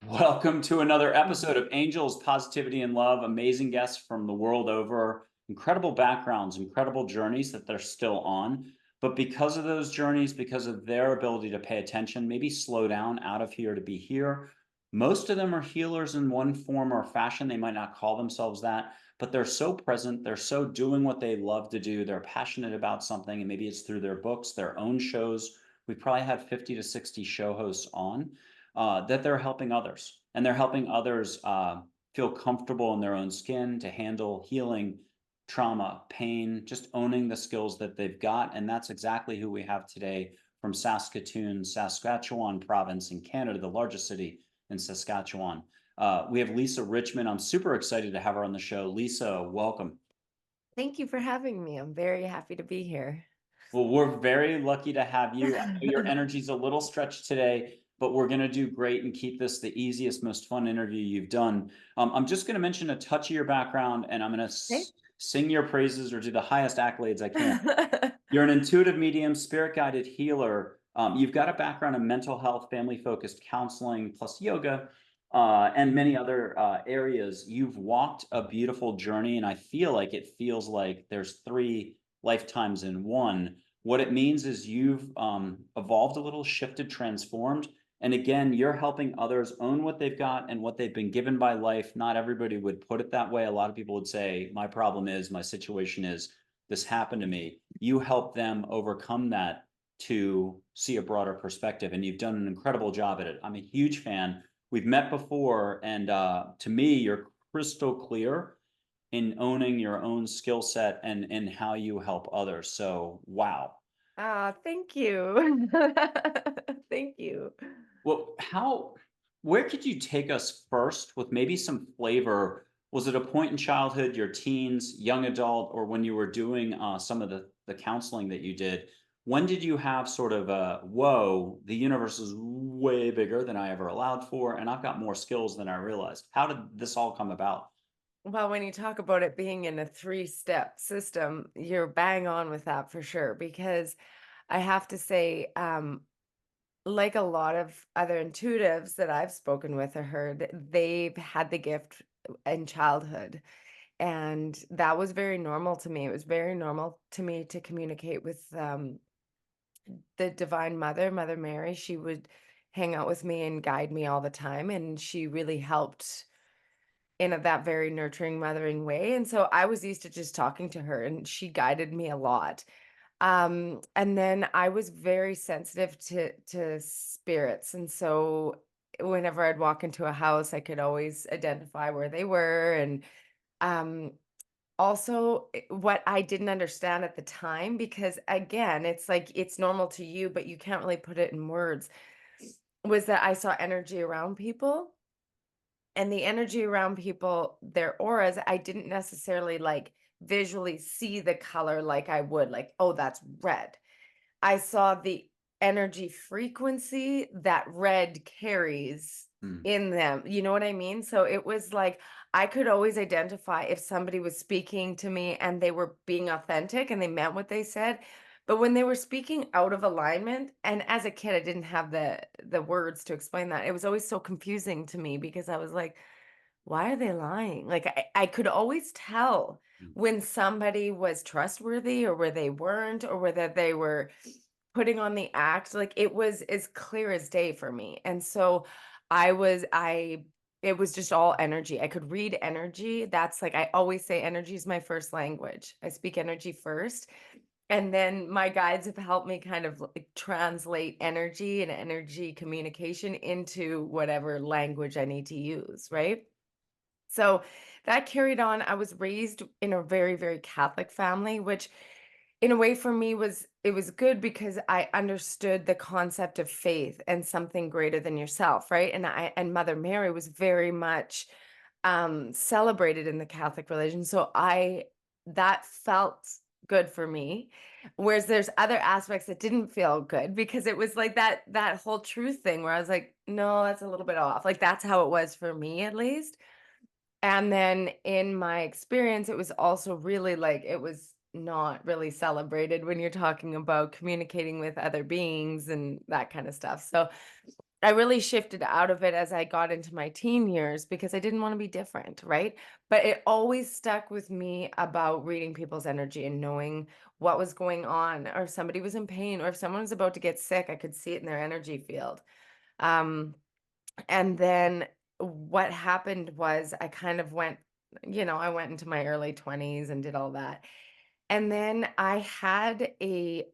Welcome to another episode of Angels, Positivity, and Love. Amazing guests from the world over, incredible backgrounds, incredible journeys that they're still on. But because of those journeys, because of their ability to pay attention, maybe slow down out of here to be here, most of them are healers in one form or fashion. They might not call themselves that, but they're so present. They're so doing what they love to do. They're passionate about something, and maybe it's through their books, their own shows. We probably had 50 to 60 show hosts on that they're helping others, and they're helping others feel comfortable in their own skin to handle healing, trauma, pain, just owning the skills that they've got. And that's exactly who we have today from Saskatoon, Saskatchewan province in Canada, the largest city in Saskatchewan. We have LISA Richmond. I'm super excited to have her on the show. LISA, welcome. Thank you for having me. I'm very happy to be here. Well, we're very lucky to have you. I know your energy's a little stretched today, but we're going to do great and keep this the easiest, most fun interview you've done. I'm just going to mention a touch of your background, and I'm going to Okay. sing your praises or do the highest accolades I can. You're an intuitive medium, spirit guided healer. You've got a background in mental health, family focused counseling, plus yoga, and many other areas. You've walked a beautiful journey, and I feel like it feels like there's three lifetimes in one. What it means is you've evolved a little, shifted, transformed. And again, you're helping others own what they've got and what they've been given by life. Not everybody would put it that way. A lot of people would say, my problem is, my situation is, this happened to me. You help them overcome that to see a broader perspective. And you've done an incredible job at it. I'm a huge fan. We've met before. And to me, you're crystal clear in owning your own skill set and how you help others. So, wow. Thank you. Thank you. Well, where could you take us first with maybe some flavor? Was it a point in childhood, your teens, young adult, or when you were doing some of the counseling that you did? When did you have sort of a, whoa, the universe is way bigger than I ever allowed for, and I've got more skills than I realized? How did this all come about? Well, when you talk about it being in a three-step system, you're bang on with that for sure. Because I have to say, like a lot of other intuitives that I've spoken with or heard, they've had the gift in childhood. And that was very normal to me. It was very normal to me to communicate with the Divine Mother, Mother Mary. She would hang out with me and guide me all the time, and she really helped in that very nurturing, mothering way. And so I was used to just talking to her, and she guided me a lot. And then I was very sensitive to spirits, and so whenever I'd walk into a house, I could always identify where they were. And um, also, what I didn't understand at the time, because again, it's like it's normal to you, but you can't really put it in words, was that I saw energy around people, and the energy around people, their auras, I didn't necessarily like visually see the color like I would, like, oh, that's red. I saw the energy frequency that red carries Hmm. in them. You know what I mean? So it was like I could always identify if somebody was speaking to me and they were being authentic and they meant what they said. But when they were speaking out of alignment, and as a kid, I didn't have the words to explain that. It was always so confusing to me because I was like, why are they lying? Like I could always tell when somebody was trustworthy or where they weren't, or whether they were putting on the act. Like it was as clear as day for me. And so I it was just all energy. I could read energy. That's like I always say energy is my first language. I speak energy first. And then my guides have helped me kind of like translate energy and energy communication into whatever language I need to use, right? So that carried on. I was raised in a very, very Catholic family, which in a way for me was good because I understood the concept of faith and something greater than yourself, right? And Mother Mary was very much celebrated in the Catholic religion. So I that felt good for me. Whereas there's other aspects that didn't feel good because it was like that whole truth thing where I was like, no, that's a little bit off. Like that's how it was for me at least. And then in my experience, it was also really like it was not really celebrated when you're talking about communicating with other beings and that kind of stuff. So I really shifted out of it as I got into my teen years because I didn't want to be different, right? But it always stuck with me about reading people's energy and knowing what was going on, or if somebody was in pain, or if someone was about to get sick, I could see it in their energy field. Um, and then what happened was I kind of went, I went into my early 20s and did all that. And then I had a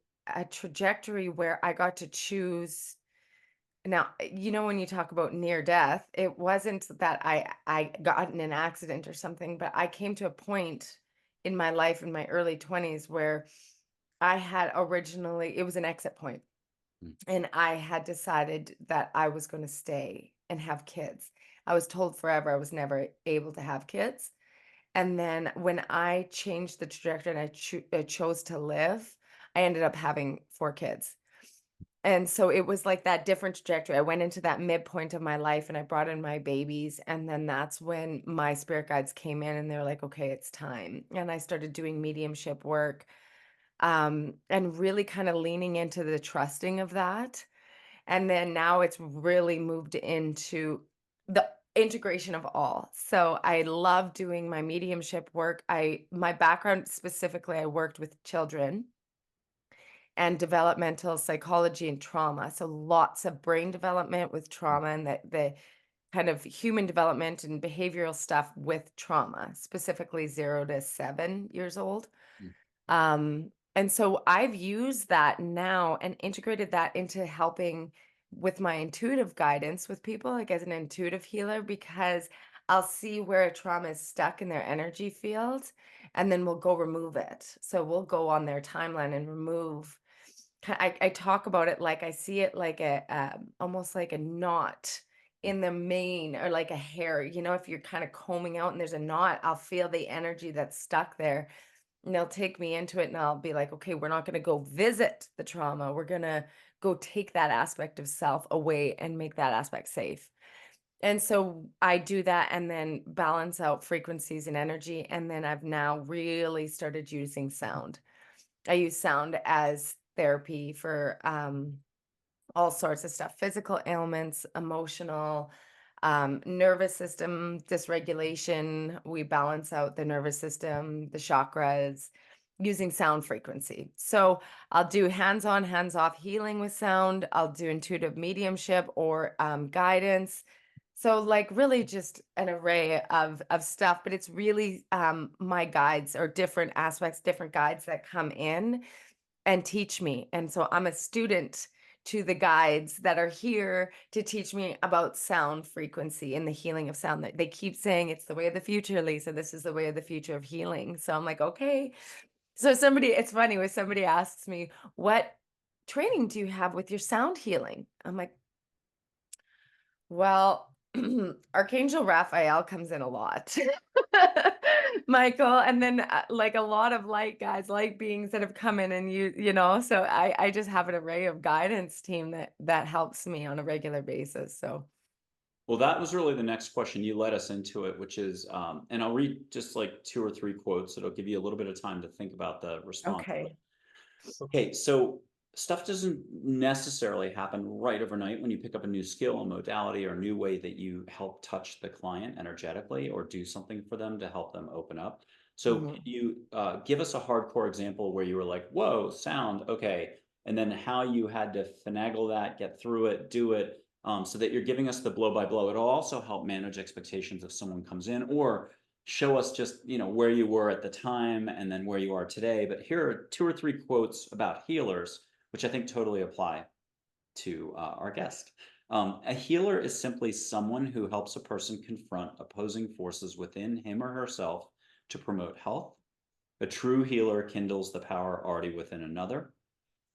trajectory where I got to choose. Now, when you talk about near death, it wasn't that I got in an accident or something, but I came to a point in my life in my early 20s where I had originally, it was an exit point, Mm. and I had decided that I was going to stay and have kids. I was told forever I was never able to have kids. And then when I changed the trajectory and I chose to live, I ended up having 4 kids. And so it was like that different trajectory. I went into that midpoint of my life and I brought in my babies. And then that's when my spirit guides came in and they're like, okay, it's time. And I started doing mediumship work, and really kind of leaning into the trusting of that. And then now it's really moved into the integration of all. So I love doing my mediumship work. My background specifically, I worked with children and developmental psychology and trauma. So lots of brain development with trauma, and the kind of human development and behavioral stuff with trauma, specifically 0 to 7 years old. Mm. And so I've used that now and integrated that into helping with my intuitive guidance with people, like as an intuitive healer, because I'll see where a trauma is stuck in their energy field, and then we'll go remove it. So we'll go on their timeline and remove. I talk about it like I see it like almost like a knot in the mane, or like a hair. If you're kind of combing out and there's a knot, I'll feel the energy that's stuck there, and they'll take me into it and I'll be like, okay, we're not going to go visit the trauma. We're going to go take that aspect of self away and make that aspect safe. And so I do that and then balance out frequencies and energy. And then I've now really started using sound. I use sound as therapy for all sorts of stuff, physical ailments, emotional, nervous system dysregulation. We balance out the nervous system, the chakras, using sound frequency. So I'll do hands-on, hands-off healing with sound. I'll do intuitive mediumship or guidance. So like really just an array of stuff, but it's really my guides, or different aspects, different guides that come in and teach me. And so I'm a student to the guides that are here to teach me about sound frequency and the healing of sound. They keep saying it's the way of the future, Lisa. This is the way of the future of healing. So I'm like, okay. So it's funny when somebody asks me, what training do you have with your sound healing? I'm like, well, Archangel Raphael comes in a lot. Michael, and then like a lot of light guys, light beings that have come in, and so I just have an array of guidance team that helps me on a regular basis. So Well, that was really the next question. You led us into it, which is, and I'll read just like 2 or 3 quotes. It'll give you a little bit of time to think about the response. okay. Okay, so stuff doesn't necessarily happen right overnight when you pick up a new skill, a modality, or a new way that you help touch the client energetically or do something for them to help them open up. So, can Mhm. you give us a hardcore example where you were like, whoa, sound, okay, and then how you had to finagle that, get through it, do it, so that you're giving us the blow by blow. It'll also help manage expectations if someone comes in, or show us just where you were at the time and then where you are today. But here are 2 or 3 quotes about healers which I think totally apply to our guest. A healer is simply someone who helps a person confront opposing forces within him or herself to promote health. A true healer kindles the power already within another.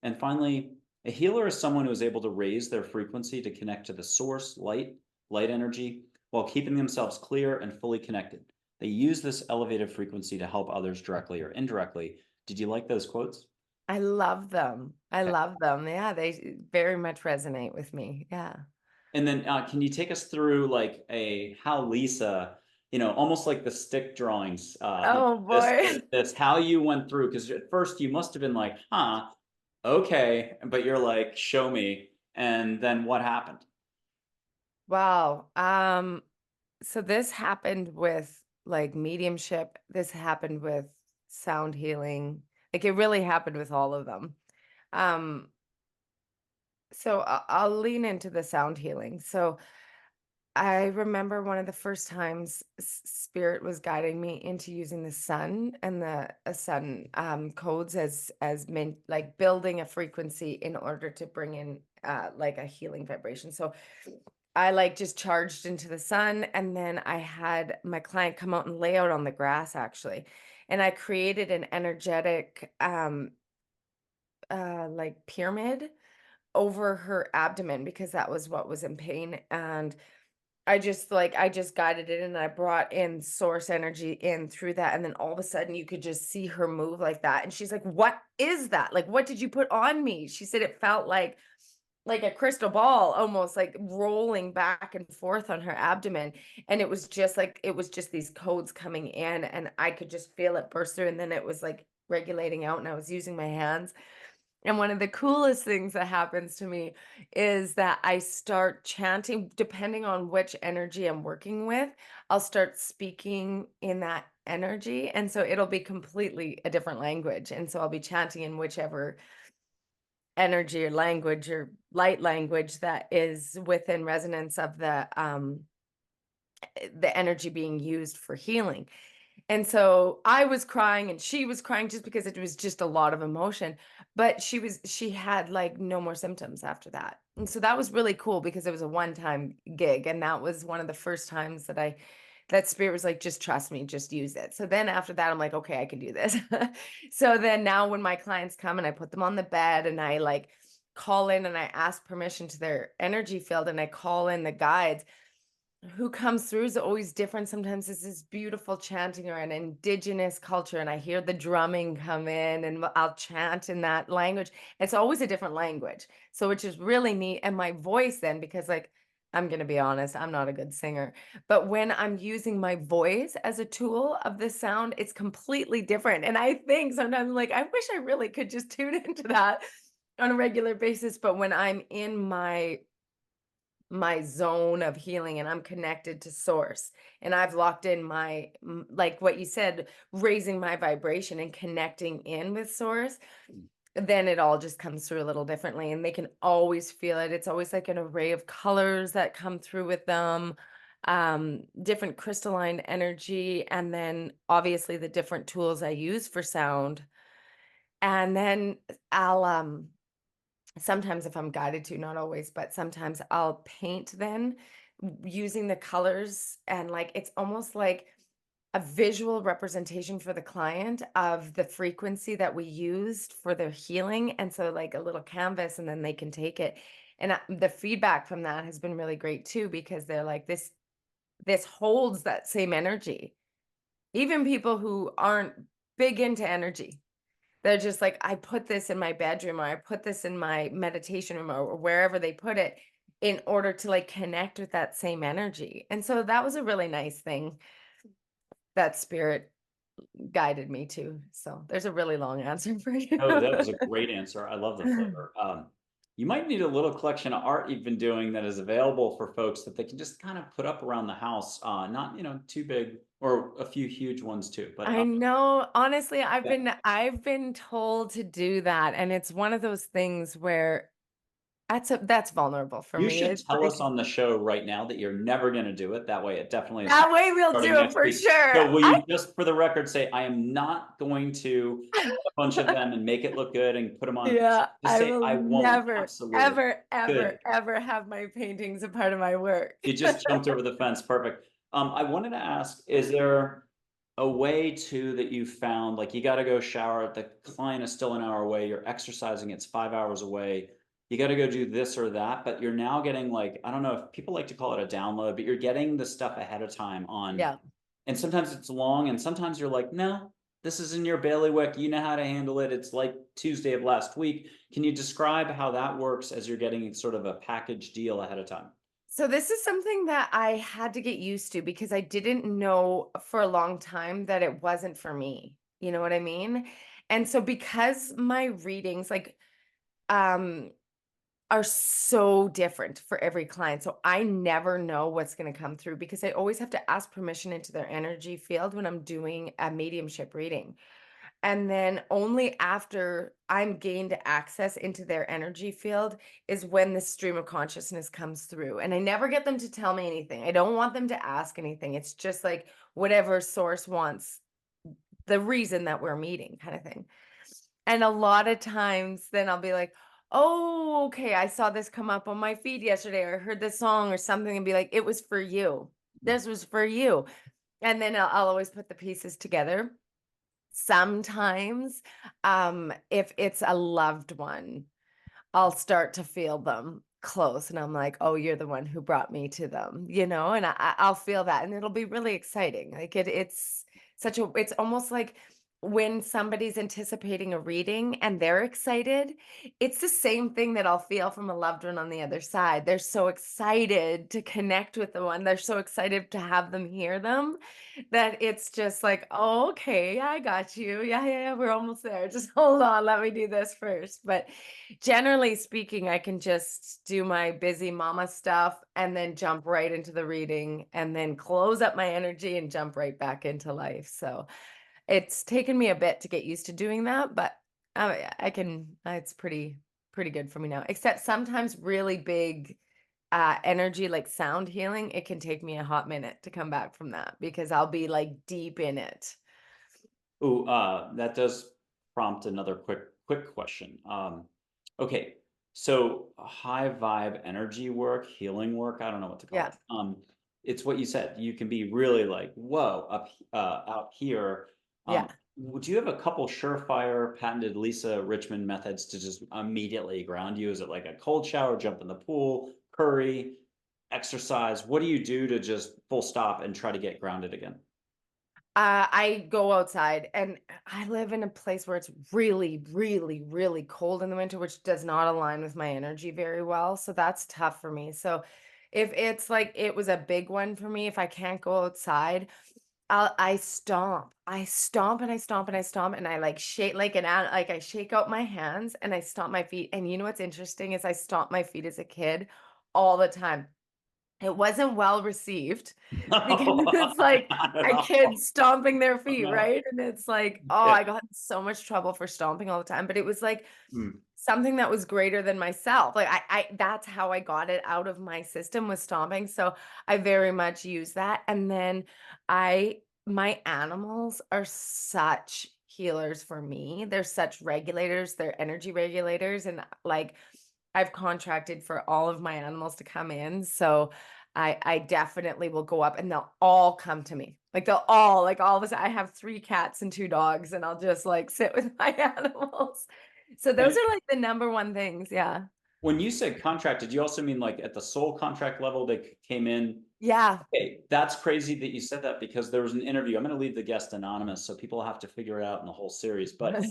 And finally, a healer is someone who is able to raise their frequency to connect to the source, light energy, while keeping themselves clear and fully connected. They use this elevated frequency to help others directly or indirectly. Did you like those quotes? I love them. I Okay. love them. Yeah, they very much resonate with me. Yeah. And then can you take us through like a how Lisa, almost like the stick drawings, Oh boy. this how you went through, because at first you must have been like, huh, okay, but you're like, show me, and then what happened? Wow. So this happened with like mediumship. This happened with sound healing. Like it really happened with all of them. Um, so I'll lean into the sound healing. So I remember one of the first times spirit was guiding me into using the sun and the sun codes as meant like building a frequency in order to bring in like a healing vibration. So I like just charged into the sun, and then I had my client come out and lay out on the grass actually. And I created an energetic like pyramid over her abdomen because that was what was in pain. And I just guided it and I brought in source energy in through that. And then all of a sudden you could just see her move like that. And she's like, "What is that? Like, what did you put on me?" She said it felt like a crystal ball almost like rolling back and forth on her abdomen. And it was just these codes coming in and I could just feel it burst through. And then it was like regulating out and I was using my hands. And one of the coolest things that happens to me is that I start chanting, depending on which energy I'm working with, I'll start speaking in that energy. And so it'll be completely a different language. And so I'll be chanting in whichever energy or language or light language that is within resonance of the energy being used for healing. And so I was crying and she was crying just because it was just a lot of emotion. But she had like no more symptoms after that. And so that was really cool because it was a one-time gig. And that was one of the first times that spirit was like, just trust me, just use it. So then after that, I'm like, okay, I can do this. So then now when my clients come and I put them on the bed and I like call in and I ask permission to their energy field and I call in the guides, who comes through is always different. Sometimes it's this beautiful chanting or an indigenous culture, and I hear the drumming come in, and I'll chant in that language. It's always a different language, so which is really neat. And my voice then, because like I'm gonna be honest, I'm not a good singer, but when I'm using my voice as a tool of this sound, it's completely different. And I think sometimes like I wish I really could just tune into that on a regular basis, but when I'm in my zone of healing and I'm connected to source and I've locked in like what you said, raising my vibration and connecting in with source, then it all just comes through a little differently and they can always feel it. It's always like an array of colors that come through with them, different crystalline energy, and then obviously the different tools I use for sound. And then I'll sometimes if I'm guided to, not always, but sometimes I'll paint then using the colors and like it's almost like a visual representation for the client of the frequency that we used for their healing. And so like a little canvas and then they can take it. And the feedback from that has been really great too, because they're like, this holds that same energy. Even people who aren't big into energy, they're just like, I put this in my bedroom or I put this in my meditation room or wherever they put it in order to like connect with that same energy. And so that was a really nice thing that spirit guided me to. So there's a really long answer for you. Oh, that was a great answer. I love the flavor. You might need a little collection of art you've been doing that is available for folks that they can just kind of put up around the house. Not, too big or a few huge ones too. But I know, honestly, yeah. I've been told to do that. And it's one of those things where that's vulnerable for You me. should It's tell us like on the show right now that you're never going to do it. That way, it definitely is that way we'll starting do it next for week. sure. So will you just for the record say, I am not going to buy a bunch of them and make it look good and put them on. Yeah, Just I say, will I won't. never, Absolutely. ever, Good. ever, ever have my paintings a part of my work. You just jumped over the fence. Perfect. I wanted to ask, is there a way too that you found, like you got to go shower, the client is still an hour away, you're exercising, it's 5 hours away. You got to go do this or that, but you're now getting like, I don't know if people like to call it a download, but you're getting the stuff ahead of time on, Yeah. and sometimes it's long and sometimes you're like, no, this is in your bailiwick. You know how to handle it. It's like Tuesday of last week. Can you describe how that works as you're getting sort of a package deal ahead of time? So this is something that I had to get used to because I didn't know for a long time that it wasn't for me. You know what I mean? And so because my readings, like, um, are so different for every client. So I never know what's going to come through because I always have to ask permission into their energy field when I'm doing a mediumship reading. And then only after I'm gained access into their energy field is when the stream of consciousness comes through. And I never get them to tell me anything. I don't want them to ask anything. It's just like whatever source wants, the reason that we're meeting, kind of thing. And a lot of times then I'll be like, oh, okay, I saw this come up on my feed yesterday, or I heard this song or something, and be like, it was for you. This was for you. And then I'll always put the pieces together. Sometimes, if it's a loved one, I'll start to feel them close, and I'm like, oh, you're the one who brought me to them, and I'll feel that, and it'll be really exciting. Like it's it's almost like when somebody's anticipating a reading and they're excited, it's the same thing that I'll feel from a loved one on the other side. They're so excited to connect with the one. They're so excited to have them hear them that it's just like, oh, okay, I got you. Yeah, yeah, yeah, we're almost there. Just hold on, let me do this first. But generally speaking, I can just do my busy mama stuff and then jump right into the reading and then close up my energy and jump right back into life. So it's taken me a bit to get used to doing that, but I can, it's pretty good for me now. Except sometimes really big energy like sound healing, it can take me a hot minute to come back from that because I'll be like deep in it. Ooh, that does prompt another quick question. Okay, so high vibe energy work, healing work, I don't know what to call Yeah. it. It's what you said. You can be really like, whoa, out here. Yeah. Would you have a couple surefire patented Lisa Richmond methods to just immediately ground you? Is it like a cold shower, jump in the pool, curry, exercise? What do you do to just full stop and try to get grounded again? I go outside, and I live in a place where it's really, really, really cold in the winter, which does not align with my energy very well. So that's tough for me. So if it's like it was a big one for me, if I can't go outside, I stomp. I stomp and I stomp and I stomp and I like shake like like I shake out my hands and I stomp my feet. And you know what's interesting is I stomp my feet as a kid all the time. It wasn't well received because No, it's like not at a all. kid stomping their Oh, feet, no. right? And it's like, oh, Yeah. I got in so much trouble for stomping all the time, but it was like Mm. something that was greater than myself. Like I that's how I got it out of my system, was stomping. So I very much use that. And then my animals are such healers for me. They're such regulators, they're energy regulators. And like I've contracted for all of my animals to come in. So I definitely will go up and they'll all come to me. Like they'll all, like all of us, I have 3 cats and 2 dogs, and I'll just like sit with my animals. So those And are like the number one things. Yeah. when you said contract, did you also mean like at the soul contract level they came in? Yeah. Okay, that's crazy that you said that because there was an interview. I'm going to leave the guest anonymous so people have to figure it out in the whole series. But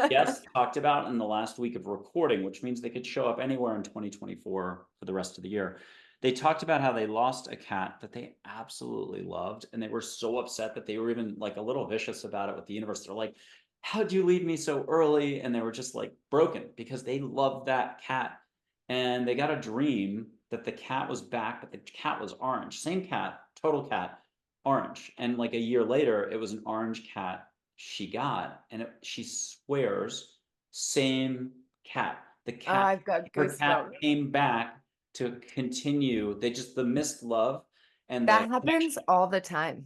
guest talked about in the last week of recording, which means they could show up anywhere in 2024 for the rest of the year. They talked about how they lost a cat that they absolutely loved, and they were so upset that they were even like a little vicious about it with the universe. They're like, how'd you leave me so early? And they were just like broken because they loved that cat. And they got a dream that the cat was back, but the cat was orange. Same cat, total cat, orange. And like a year later, it was an orange cat she got, and she swears, same cat. The Oh, cat, I've got her cat goosebumps. came back to continue. They just the missed love and the That happens connection. all the time.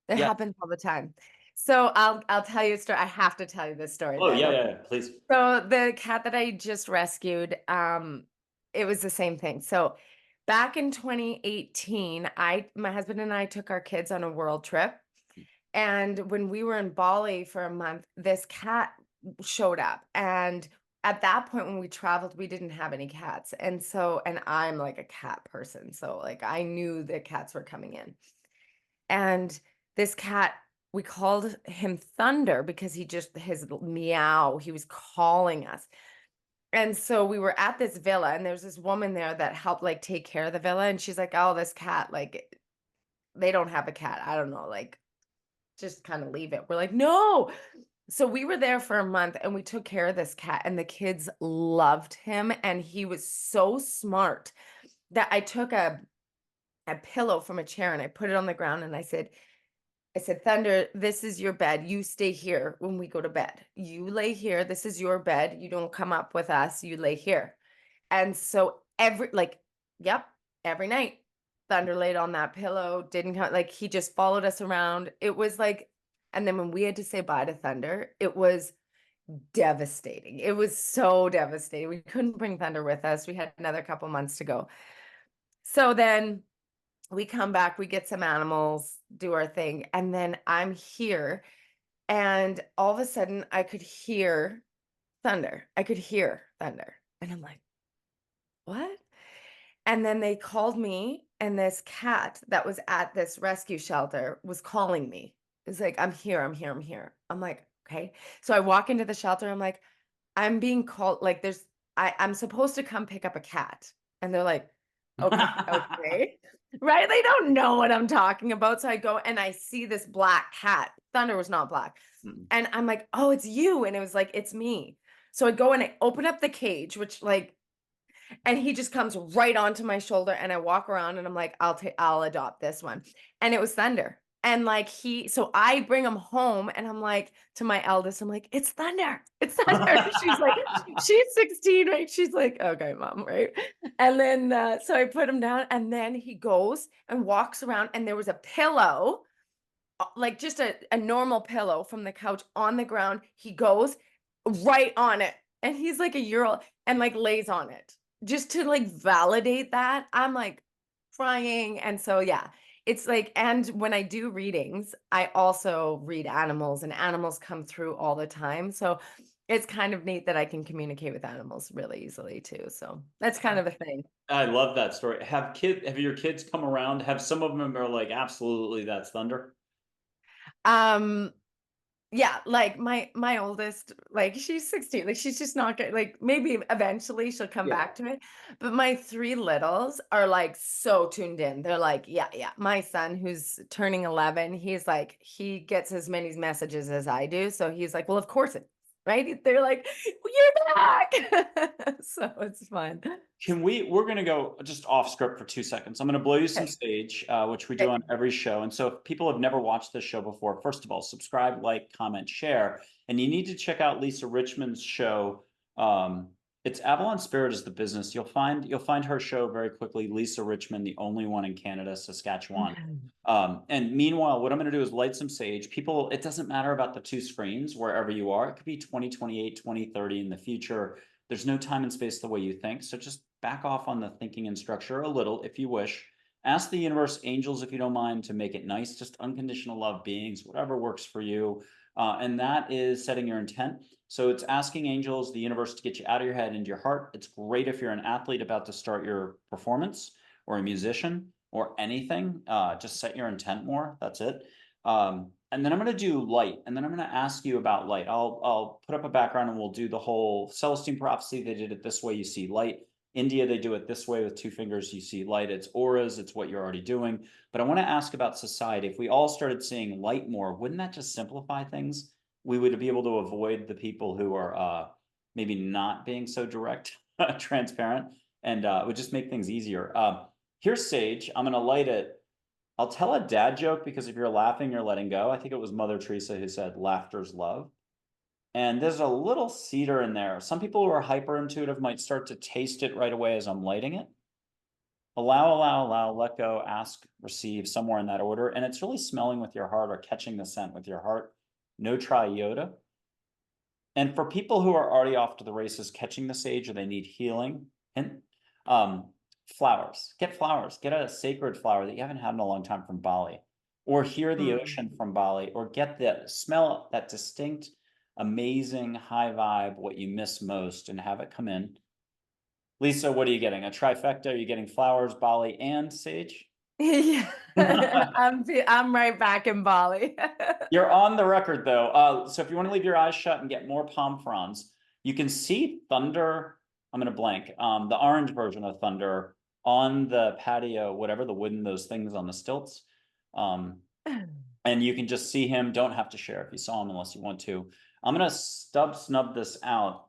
It Yeah. happens all the time. So I'll tell you a story. I have to tell you this story Oh then. yeah, Okay. yeah, yeah. Please. So the cat that I just rescued, it was the same thing. So back in 2018, my husband and I took our kids on a world trip. And when we were in Bali for a month, this cat showed up. And at that point when we traveled, we didn't have any cats. And I'm like a cat person. So like I knew the cats were coming in. And this cat, we called him Thunder because his meow, he was calling us. And so we were at this villa, and there's this woman there that helped like take care of the villa. And she's like, oh, this cat, like they don't have a cat. I don't know, like just kind of leave it. We're like, no. So we were there for a month and we took care of this cat and the kids loved him and he was so smart that I took a pillow from a chair and I put it on the ground and I said, Thunder, this is your bed. You stay here when we go to bed. You lay here. This is your bed. You don't come up with us. You lay here. And so yep, every night, Thunder laid on that pillow, didn't come, like he just followed us around. It was like, and then when we had to say bye to Thunder, it was devastating. It was so devastating. We couldn't bring Thunder with us. We had another couple months to go. So then we come back, we get some animals, do our thing, and then I'm here, and all of a sudden I could hear thunder. I could hear thunder. And I'm like, what? And then they called me, and this cat that was at this rescue shelter was calling me. It's like, I'm here, I'm here, I'm here. I'm like, okay. So I walk into the shelter, I'm like, I'm being called, like I'm supposed to come pick up a cat. And they're like, okay, okay. Right? They don't know what I'm talking about. So I go and I see this black cat. Thunder was not black. Mm. And I'm like, oh, it's you. And it was like, it's me. So I go and I open up the cage, which like, and he just comes right onto my shoulder and I walk around and I'm like, I'll adopt this one. And it was Thunder. And like so I bring him home and I'm like, to my eldest, I'm like, it's Thunder. It's Thunder. She's like, she's 16, right? She's like, okay, mom, right? And then, so I put him down and then he goes and walks around and there was a pillow, like just a normal pillow from the couch on the ground. He goes right on it and he's like a year old and like lays on it just to like validate that. I'm like crying. And so, yeah, it's like, and when I do readings, I also read animals and animals come through all the time. So it's kind of neat that I can communicate with animals really easily too. So that's kind of a thing. I love that story. Have your kids come around? Have some of them are like, absolutely, that's thunder? Um, yeah, like my oldest, like she's 16, like she's just not good. Like maybe eventually she'll come Yeah. back to it. But my three littles are like so tuned in. They're like, yeah, yeah. My son who's turning 11, he's like, he gets as many messages as I do. So he's like, well, of course it, right? They're like, you're back. So it's fun. We're going to go just off script for 2 seconds. I'm going to blow you some Okay. stage, which we do Okay. on every show. And so if people have never watched this show before, first of all, subscribe, like, comment, share. And you need to check out Lisa Richmond's show. It's Avalon Spirit is the business. You'll find her show very quickly. Lisa Richmond, the only one in Canada, Saskatchewan. And meanwhile, what I'm going to do is light some sage. People, it doesn't matter about the two screens, wherever you are. It could be 2028, 2030 in the future. There's no time and space the way you think. So just back off on the thinking and structure a little if you wish. Ask the universe, angels, if you don't mind, to make it nice, just unconditional love beings, whatever works for you. And that is setting your intent. So it's asking angels, the universe, to get you out of your head into your heart. It's great if you're an athlete about to start your performance, or a musician, or anything. Just set your intent more. That's it. And then I'm going to do light, and then I'm going to ask you about light. I'll put up a background and we'll do the whole Celestine prophecy. They did it this way. You see light. India, they do it this way with 2 fingers. You see light. It's auras. It's what you're already doing. But I want to ask about society. If we all started seeing light more, wouldn't that just simplify things? We would be able to avoid the people who are maybe not being so direct, transparent, and it would just make things easier. Here's sage. I'm going to light it. I'll tell a dad joke because if you're laughing, you're letting go. I think it was Mother Teresa who said, laughter's love. And there's a little cedar in there. Some people who are hyper intuitive might start to taste it right away as I'm lighting it. Allow, let go, ask, receive, somewhere in that order. And it's really smelling with your heart or catching the scent with your heart. No try iota. And for people who are already off to the races, catching the sage or they need healing, and flowers. Get flowers. Get a sacred flower that you haven't had in a long time from Bali, or hear the ocean from Bali, or get the smell, that distinct, amazing high vibe, what you miss most, and have it come in. Lisa, what are you getting? A trifecta? Are you getting flowers, Bali, and sage? Yeah. I'm right back in Bali. You're on the record though. So if you want to leave your eyes shut and get more palm fronds, you can see thunder. I'm going to blank. The orange version of thunder on the patio, whatever, the wooden, those things on the stilts. And you can just see him. Don't have to share if you saw him unless you want to. I'm gonna snub this out.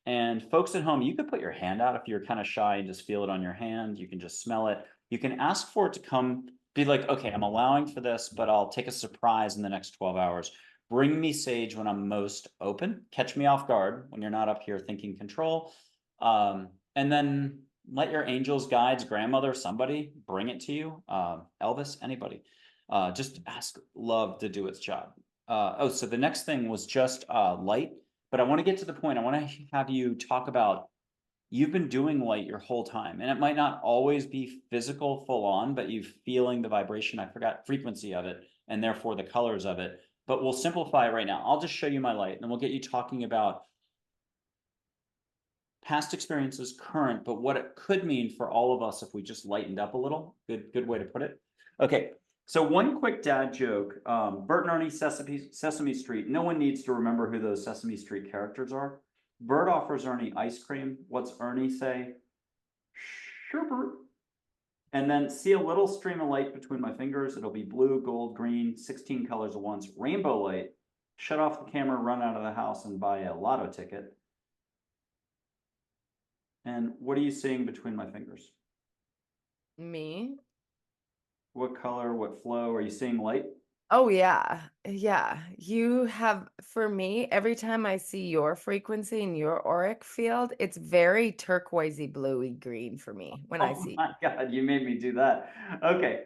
And folks at home, you could put your hand out if you're kind of shy and just feel it on your hand. You can just smell it. You can ask for it to come, be like, okay, I'm allowing for this, but I'll take a surprise in the next 12 hours. Bring me sage when I'm most open. Catch me off guard when you're not up here thinking control. And then let your angels, guides, grandmother, somebody bring it to you. Elvis, anybody. Just ask love to do its job. Oh, so the next thing was just light. But I want to get to the point. I want to have you talk about you've been doing light your whole time, and it might not always be physical full on, but you feeling the vibration. I forgot frequency of it, and therefore the colors of it. But we'll simplify it right now. I'll just show you my light, and we'll get you talking about past experiences, current, but what it could mean for all of us if we just lightened up a little. Good way to put it. Okay. So one quick dad joke, Bert and Ernie, Sesame Street. No one needs to remember who those Sesame Street characters are. Bert offers Ernie ice cream. What's Ernie say? Sure, Bert. And then see a little stream of light between my fingers. It'll be blue, gold, green, 16 colors at once. Rainbow light. Shut off the camera, run out of the house and buy a lotto ticket. And what are you seeing between my fingers? Me? What color, what flow? Are you seeing light? Oh yeah. Yeah. You have, for me, every time I see your frequency in your auric field, it's very turquoisey, bluey green for me when I Oh see. my God, you made me do that. Okay,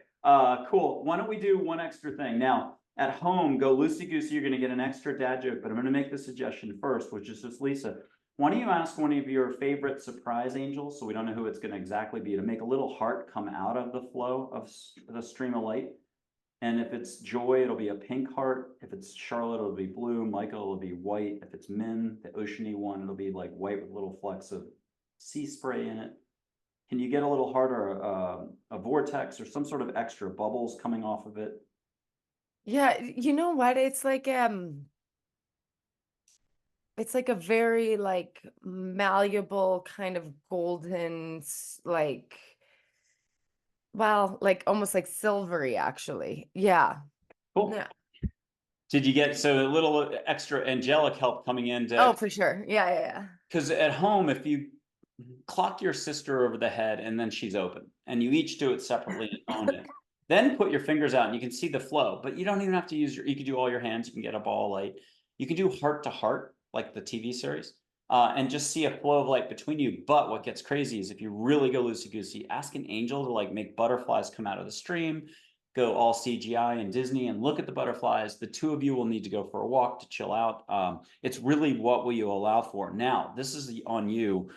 cool. Why don't we do one extra thing? Now, at home, go loosey-goosey. You're going to get an extra dad joke, but I'm going to make the suggestion first, which is just Lisa. Why don't you ask one of your favorite surprise angels, so we don't know who it's going to exactly be, to make a little heart come out of the flow of the stream of light? And if it's Joy, it'll be a pink heart. If it's Charlotte, it'll be blue. Michael, it'll be white. If it's Min, the oceany one, it'll be like white with little flecks of sea spray in it. Can you get a little heart or a vortex or some sort of extra bubbles coming off of it? Yeah, you know what? It's like a very like malleable kind of golden like, well, like almost like silvery actually. Yeah. Cool. Yeah. Did you get so a little extra angelic help coming in Oh, to, for sure. Yeah, yeah, yeah. because at home, if you clock your sister over the head and then she's open and you each do it separately and own it, then put your fingers out and you can see the flow, but you don't even have to use you can do all your hands. You can get a ball of light. You can do heart to heart, like the TV series, and just see a flow of light between you. But what gets crazy is if you really go loosey goosey, ask an angel to like make butterflies come out of the stream, go all CGI and Disney and look at the butterflies. The two of you will need to go for a walk to chill out. It's really what will you allow for. Now, this is on you.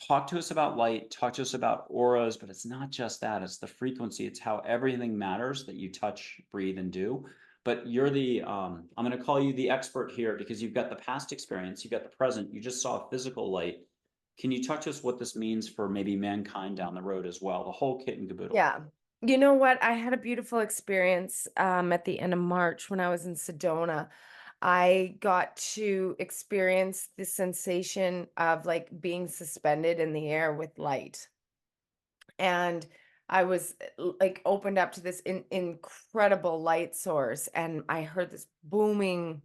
Talk to us about light, talk to us about auras, but it's not just that, it's the frequency, it's how everything matters that you touch, breathe, and do. But you're the, I'm going to call you the expert here because you've got the past experience, you've got the present, you just saw physical light. Can you talk to us what this means for maybe mankind down the road as well, the whole kit and caboodle? Yeah. You know what? I had a beautiful experience at the end of March when I was in Sedona. I got to experience the sensation of like being suspended in the air with light. And I was like opened up to this incredible light source, and I heard this booming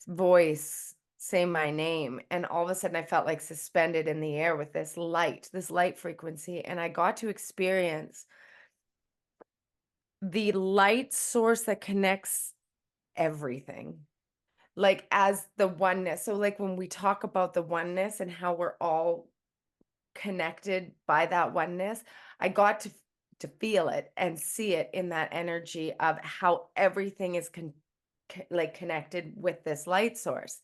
voice say my name, and all of a sudden I felt like suspended in the air with this light frequency, and I got to experience the light source that connects everything, like as the oneness. So like when we talk about the oneness and how we're all connected by that oneness, I got to feel it and see it in that energy of how everything is like connected with this light source.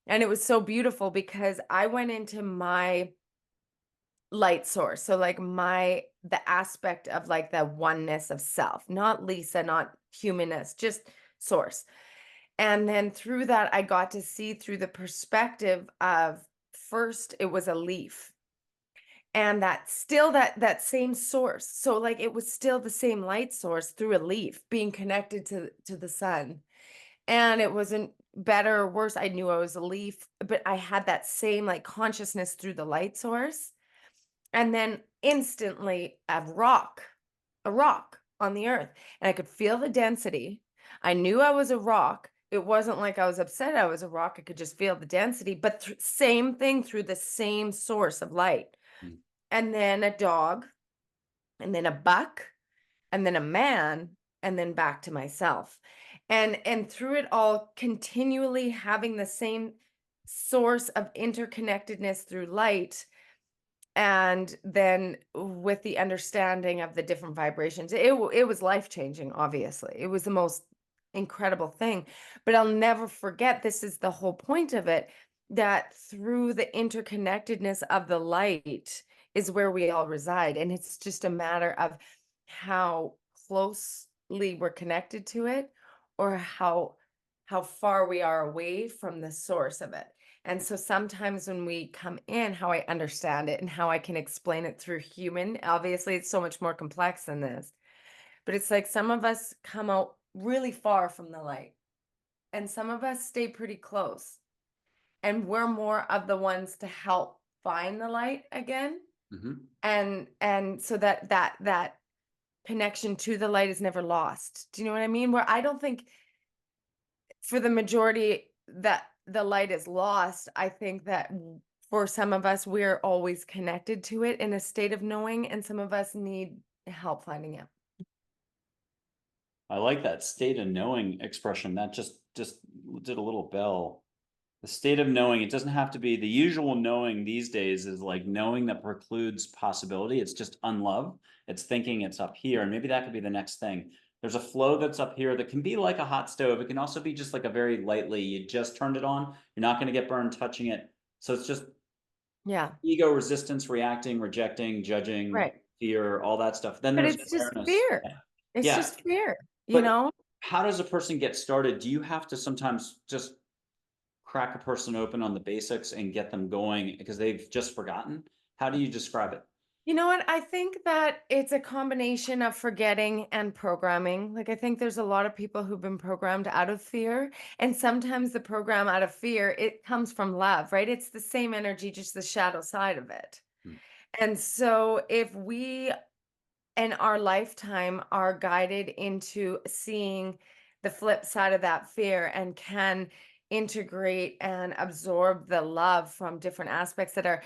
And it was so beautiful because I went into my light source. So like the aspect of like the oneness of self, not Lisa, not humanness, just source. And then through that, I got to see through the perspective of, first it was a leaf, and that same source. So like it was still the same light source through a leaf being connected to the sun. And it wasn't better or worse. I knew I was a leaf, but I had that same like consciousness through the light source. And then instantly a rock on the earth. And I could feel the density. I knew I was a rock it wasn't like I was upset I was a rock, I could just feel the density, but same thing through the same source of light. Mm. And then a dog, and then a buck, and then a man, and then back to myself. And through it all, continually having the same source of interconnectedness through light, and then with the understanding of the different vibrations, it was life changing. Obviously, it was the most incredible thing. But I'll never forget, this is the whole point of it, that through the interconnectedness of the light is where we all reside, and it's just a matter of how closely we're connected to it, or how far we are away from the source of it. And so sometimes when we come in, how I understand it and how I can explain it through human, obviously it's so much more complex than this, but it's like some of us come out really far from the light and some of us stay pretty close. And we're more of the ones to help find the light again. Mm-hmm. And so that connection to the light is never lost. Do you know what I mean? Where I don't think for the majority that the light is lost. I think that for some of us, we're always connected to it in a state of knowing, and some of us need help finding it. I like that state of knowing expression. That just did a little bell. The state of knowing, it doesn't have to be the usual knowing these days is like knowing that precludes possibility. It's just unlove. It's thinking it's up here. And maybe that could be the next thing. There's a flow that's up here that can be like a hot stove. It can also be just like a very lightly, you just turned it on. You're not going to get burned touching it. So it's just Yeah, ego, resistance, reacting, rejecting, judging, right. fear, all that stuff. Then But there's it's just awareness. fear. It's Yeah. just fear, you But know? how does a person get started? Do you have to sometimes just crack a person open on the basics and get them going because they've just forgotten? How do you describe it? You know what? I think that it's a combination of forgetting and programming. Like, I think there's a lot of people who've been programmed out of fear. And sometimes the program out of fear, it comes from love, right? It's the same energy, just the shadow side of it. Hmm. And so if we in our lifetime are guided into seeing the flip side of that fear and can integrate and absorb the love from different aspects that are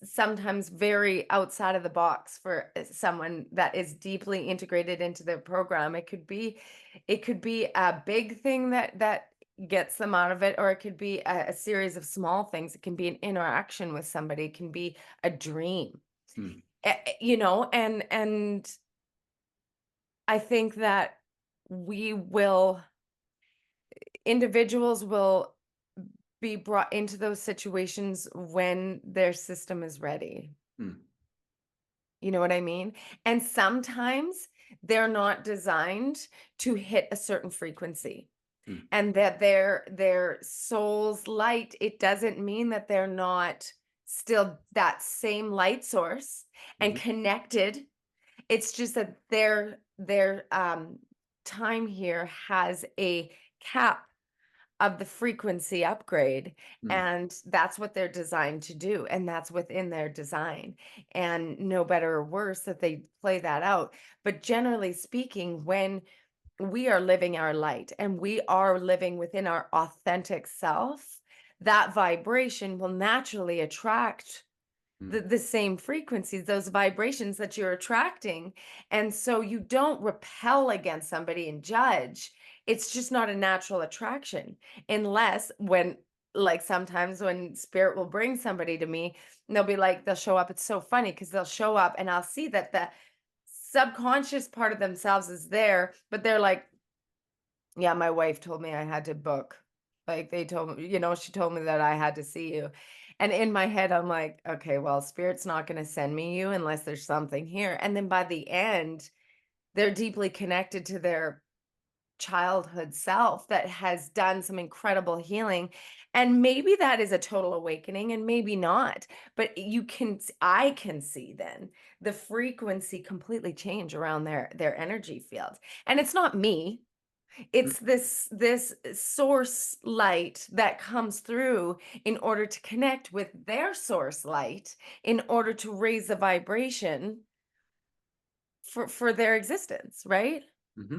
sometimes very outside of the box for someone that is deeply integrated into their program. It could be a big thing that gets them out of it, or it could be a series of small things. It can be an interaction with somebody, it can be a dream. Hmm. And I think that we will individuals will be brought into those situations when their system is ready. Hmm. You know what I mean? And sometimes they're not designed to hit a certain frequency. Hmm. And that their soul's light, it doesn't mean that they're not still that same light source and Mhm. connected. It's just that their time here has a cap of the frequency upgrade, Hmm. and that's what they're designed to do, and that's within their design, and no better or worse that they play that out. But generally speaking, when we are living our light and we are living within our authentic self, that vibration will naturally attract Hmm. the same frequencies, those vibrations that you're attracting. And so you don't repel against somebody and judge. It's just not a natural attraction unless when, like, sometimes when spirit will bring somebody to me, and they'll be like, they'll show up. It's so funny because they'll show up and I'll see that the subconscious part of themselves is there, but they're like, yeah, my wife told me I had to book. Like, they told me, she told me that I had to see you. And in my head, I'm like, okay, well, spirit's not going to send me you unless there's something here. And then by the end, they're deeply connected to their childhood self that has done some incredible healing. And maybe that is a total awakening and maybe not. But I can see then the frequency completely change around their energy field. And it's not me, Hmm. it's this source light that comes through in order to connect with their source light, in order to raise the vibration for their existence, right? Hmm.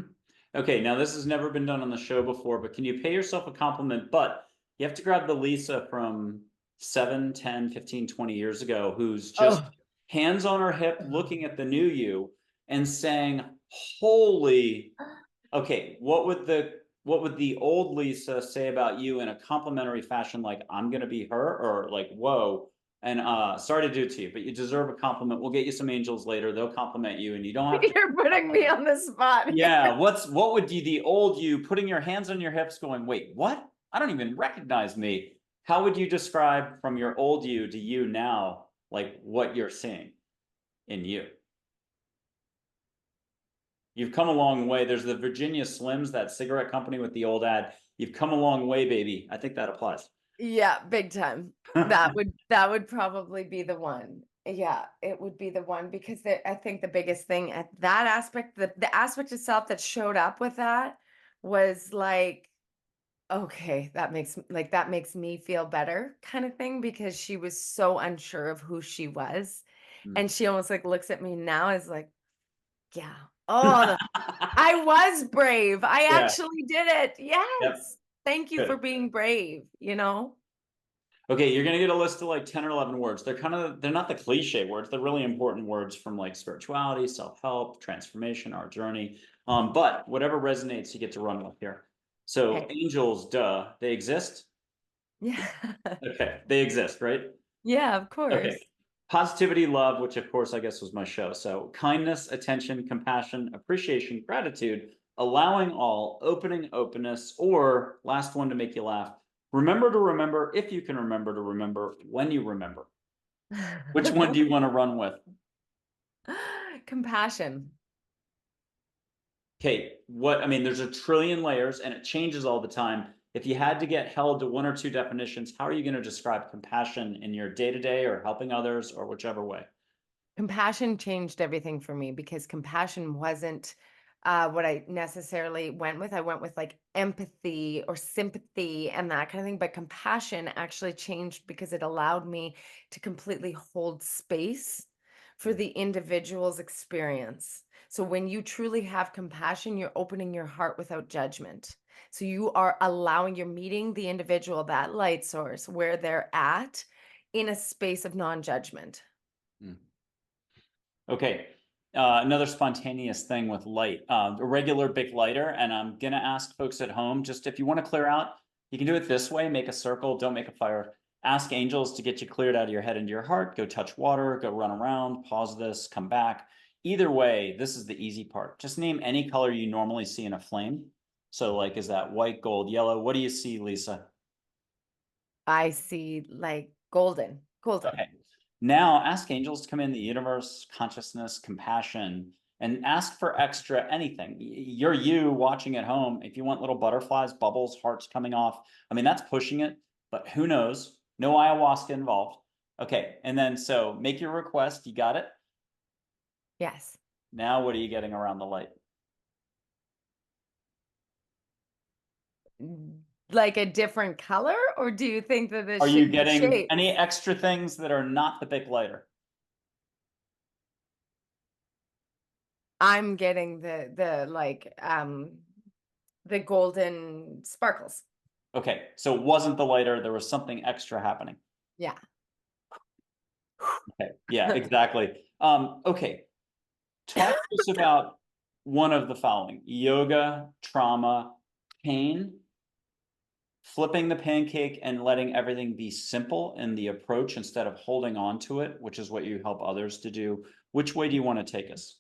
Okay, now this has never been done on the show before, but can you pay yourself a compliment? But you have to grab the Lisa from 7, 10, 15, 20 years ago, who's just Oh. hands on her hip, looking at the new you and saying, holy, okay, what would the old Lisa say about you in a complimentary fashion, like I'm gonna be her, or like, whoa. And sorry to do it to you, but you deserve a compliment. We'll get you some angels later. They'll compliment you, and you don't have to. You're putting me on the spot Yeah, here. what would you, the old you, putting your hands on your hips going, wait, what? I don't even recognize me. How would you describe from your old you to you now, like what you're seeing in you? You've come a long way. There's the Virginia Slims, that cigarette company with the old ad. You've come a long way, baby. I think that applies. Yeah, big time. That would probably be the one. Yeah, it would be the one because I think the biggest thing at that aspect, the aspect itself that showed up with that was like, okay, that makes me feel better kind of thing because she was so unsure of who she was. Mm. And she almost like looks at me now as like, yeah. Oh, I was brave. I Yeah. actually did it. Yep. Yes. Thank you for Good. being brave, you know? Okay, you're gonna get a list of like 10 or 11 words. They're not the cliche words, they're really important words from like spirituality, self-help, transformation, our journey. But whatever resonates, you get to run with here. So Okay. angels, duh, they exist? Yeah. Okay, they exist, right? Yeah, of Okay. course. Positivity, love, which of course I guess was my show. So kindness, attention, compassion, appreciation, gratitude, allowing all, opening, openness, or last one to make you laugh. Remember to remember if you can remember to remember when you remember. Which one do you want to run with? Compassion. Okay, I mean, there's a trillion layers and it changes all the time. If you had to get held to one or two definitions, how are you going to describe compassion in your day to day or helping others or whichever way? Compassion changed everything for me because compassion wasn't what I necessarily went with. I went with like empathy or sympathy and that kind of thing. But compassion actually changed because it allowed me to completely hold space for the individual's experience. So when you truly have compassion, you're opening your heart without judgment. So you are you're meeting the individual, that light source, where they're at in a space of non-judgment. Mm. Okay. Another spontaneous thing with light, a regular big lighter. And I'm going to ask folks at home, just if you want to clear out, you can do it this way, make a circle, don't make a fire. Ask angels to get you cleared out of your head into your heart. Go touch water, go run around, pause this, come back. Either way, this is the easy part. Just name any color you normally see in a flame. So like, is that white, gold, yellow? What do you see, Lisa? I see like golden, golden. Okay. Now ask angels to come in the universe, consciousness, compassion, and ask for extra anything. You're you watching at home. If you want little butterflies, bubbles, hearts coming off, I mean, that's pushing it, but who knows? No ayahuasca involved. Okay. And then so make your request. You got it. Yes. Now, what are you getting around the light? Like a different color, or do you think that Are you the getting any shapes? extra things that are not the big lighter? I'm getting the golden sparkles. Okay. So it wasn't the lighter. There was something extra happening. Yeah. Okay. Yeah, exactly. Okay. Talk to us about one of the following: yoga, trauma, pain, flipping the pancake and letting everything be simple in the approach instead of holding on to it, which is what you help others to do. Which way do you want to take us?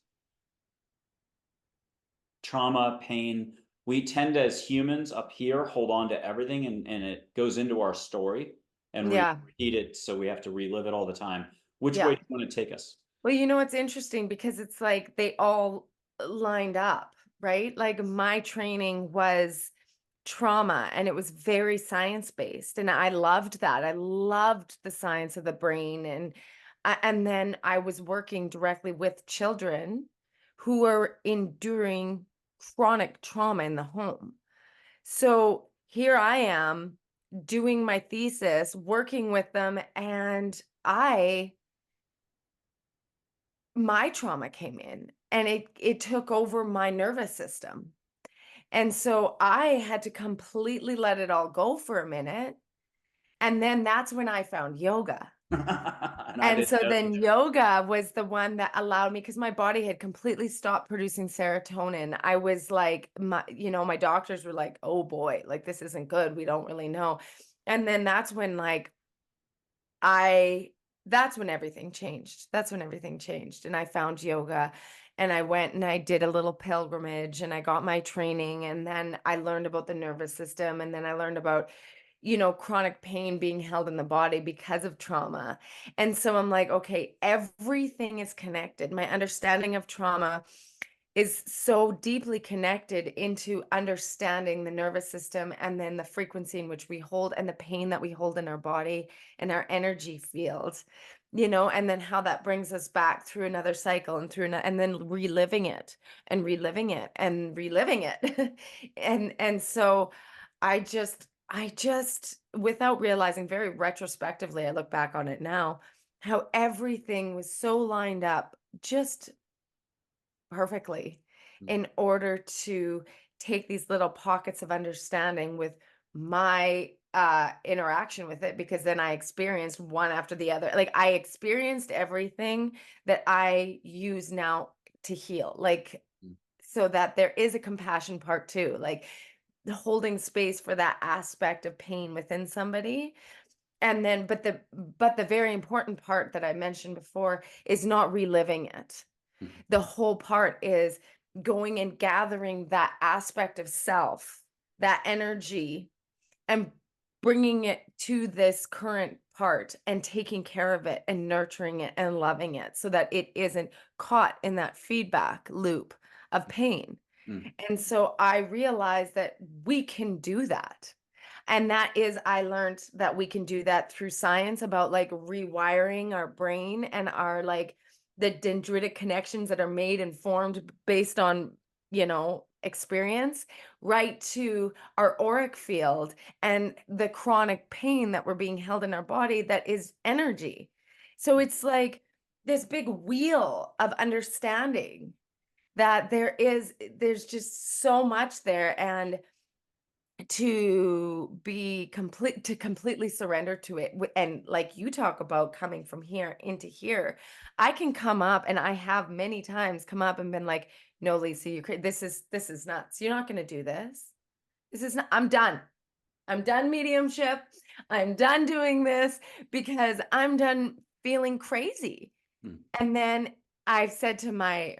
Trauma, pain. We tend to, as humans up here, hold on to everything and it goes into our story and Yeah. repeat it. So we have to relive it all the time. Which way Yeah. do you want to take us? Well, it's interesting because it's like they all lined up, right? Like my training was trauma and it was very science based and I loved that. I loved the science of the brain and then I was working directly with children who are enduring chronic trauma in the home. So here I am doing my thesis, working with them, and my trauma came in and it took over my nervous system. And so I had to completely let it all go for a minute. And then that's when I found yoga. And I And didn't so know then either. yoga was the one that allowed me, because my body had completely stopped producing serotonin. I was like, my doctors were like, oh boy, like this isn't good. We don't really know. And then that's when I that's when everything changed. That's when everything changed. And I found yoga, and I went and I did a little pilgrimage, and I got my training, and then I learned about the nervous system, and then I learned about chronic pain being held in the body because of trauma. And so I'm like, okay, everything is connected. My understanding of trauma is so deeply connected into understanding the nervous system, and then the frequency in which we hold, and the pain that we hold in our body and our energy field, and then how that brings us back through another cycle, and and then reliving it and reliving it and reliving it. And so I just without realizing, very retrospectively, I look back on it now, how everything was so lined up just perfectly Mm, in order to take these little pockets of understanding with my interaction with it, because then I experienced one after the other. Like, I experienced everything that I use now to heal, like, mm, so that there is a compassion part too, like the holding space for that aspect of pain within somebody. And then but the very important part that I mentioned before is not reliving it. mm, The whole part is going and gathering that aspect of self, that energy, and bringing it to this current part, and taking care of it and nurturing it and loving it, so that it isn't caught in that feedback loop of pain. mm, And so I realized that we can do that. And that is, I learned that we can do that through science, about like rewiring our brain, and our like the dendritic connections that are made and formed based on, experience, right to our auric field, and the chronic pain that we're being held in our body, that is energy. So it's like this big wheel of understanding, that there's just so much there. And to completely surrender to it, and like you talk about coming from here into here, I can come up, and I have many times come up and been like, no, Lisa, this is nuts. You're not going to do this. This is not, I'm done mediumship. I'm done doing this, because I'm done feeling crazy. mm. And then I said to my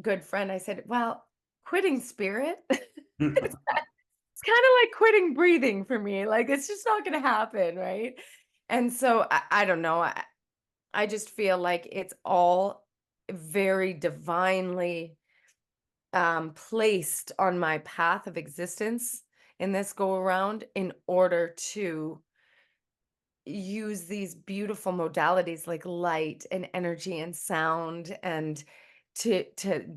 good friend, I said, well, quitting spirit, it's kind of like quitting breathing for me. Like, it's just not going to happen, right? And so I don't know. I just feel like it's all very divinely placed on my path of existence in this go around, in order to use these beautiful modalities like light and energy and sound, and to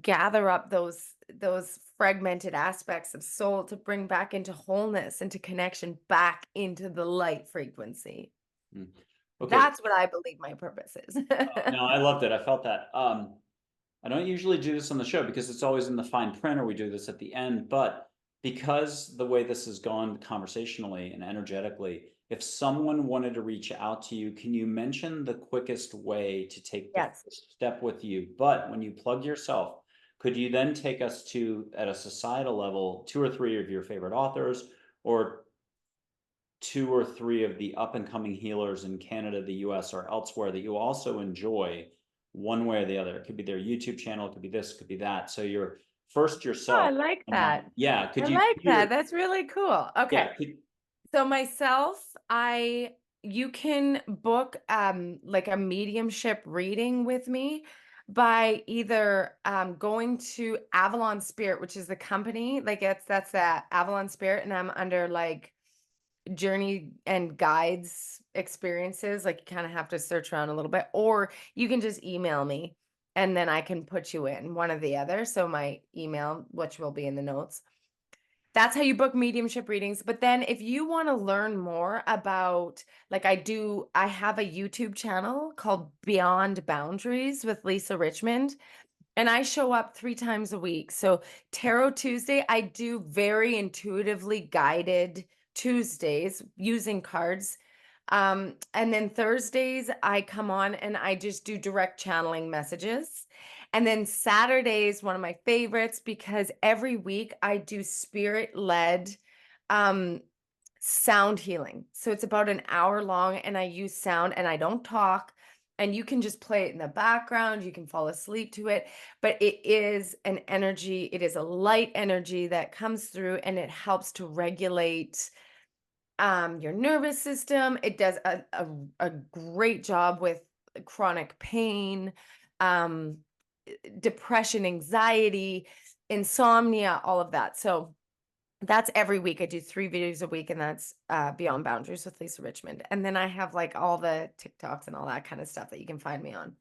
gather up those fragmented aspects of soul, to bring back into wholeness, into connection, back into the light frequency. Mm. Okay. That's what I believe my purpose is. No, I loved it. I felt that. I don't usually do this on the show because it's always in the fine print, or we do this at the end. But because the way this has gone conversationally and energetically, if someone wanted to reach out to you, can you mention the quickest way to take the Yes. first step with you? But when you plug yourself, could you then take us to, at a societal level, two or three of your favorite authors, or two or three of the up and coming healers in Canada, the US, or elsewhere that you also enjoy, one way or the other? It could be their YouTube channel, it could be this, it could be that. So you're first Oh, I yourself, like and that. then, yeah, I could you, like that. That's really cool. Okay. yeah, could, So myself, you can book like a mediumship reading with me by either going to Avalon Spirit, which is the company, like that's that Avalon Spirit, and I'm under like journey and guides experiences. Like, you kind of have to search around a little bit, or you can just email me, and then I can put you in one or the other. So my email, which will be in the notes, that's how you book mediumship readings. But then if you want to learn more about, like, I have a YouTube channel called Beyond Boundaries with Lisa Richmond. And I show up 3 times a week. So Tarot Tuesday, I do very intuitively guided Tuesdays using cards. And then Thursdays, I come on and I just do direct channeling messages. And then Saturdays, one of my favorites, because every week I do spirit-led um sound healing. So it's about an hour long and I use sound and I don't talk. And you can just play it in the background. You can fall asleep to it, but it is an energy. It is a light energy that comes through and it helps to regulate your nervous system. It does a great job with chronic pain, um, depression, anxiety, insomnia, all of that. So that's every week. I do 3 videos a week, and that's Beyond Boundaries with Lisa Richmond. And then I have like all the TikToks and all that kind of stuff that you can find me on.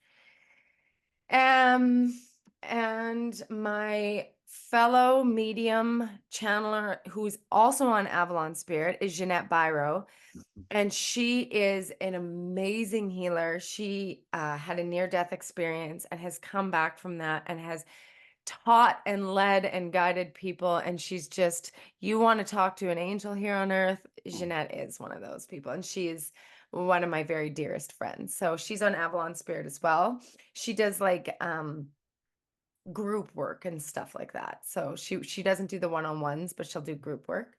Um, and my fellow medium channeler who's also on Avalon Spirit is Jeanette Byro. And she is an amazing healer. She had a near-death experience and has come back from that and has taught and led and guided people. And she's just, you want to talk to an angel here on earth, Jeanette is one of those people. And she is one of my very dearest friends. So she's on Avalon Spirit as well. She does like group work and stuff like that. So she doesn't do the one-on-ones, but she'll do group work.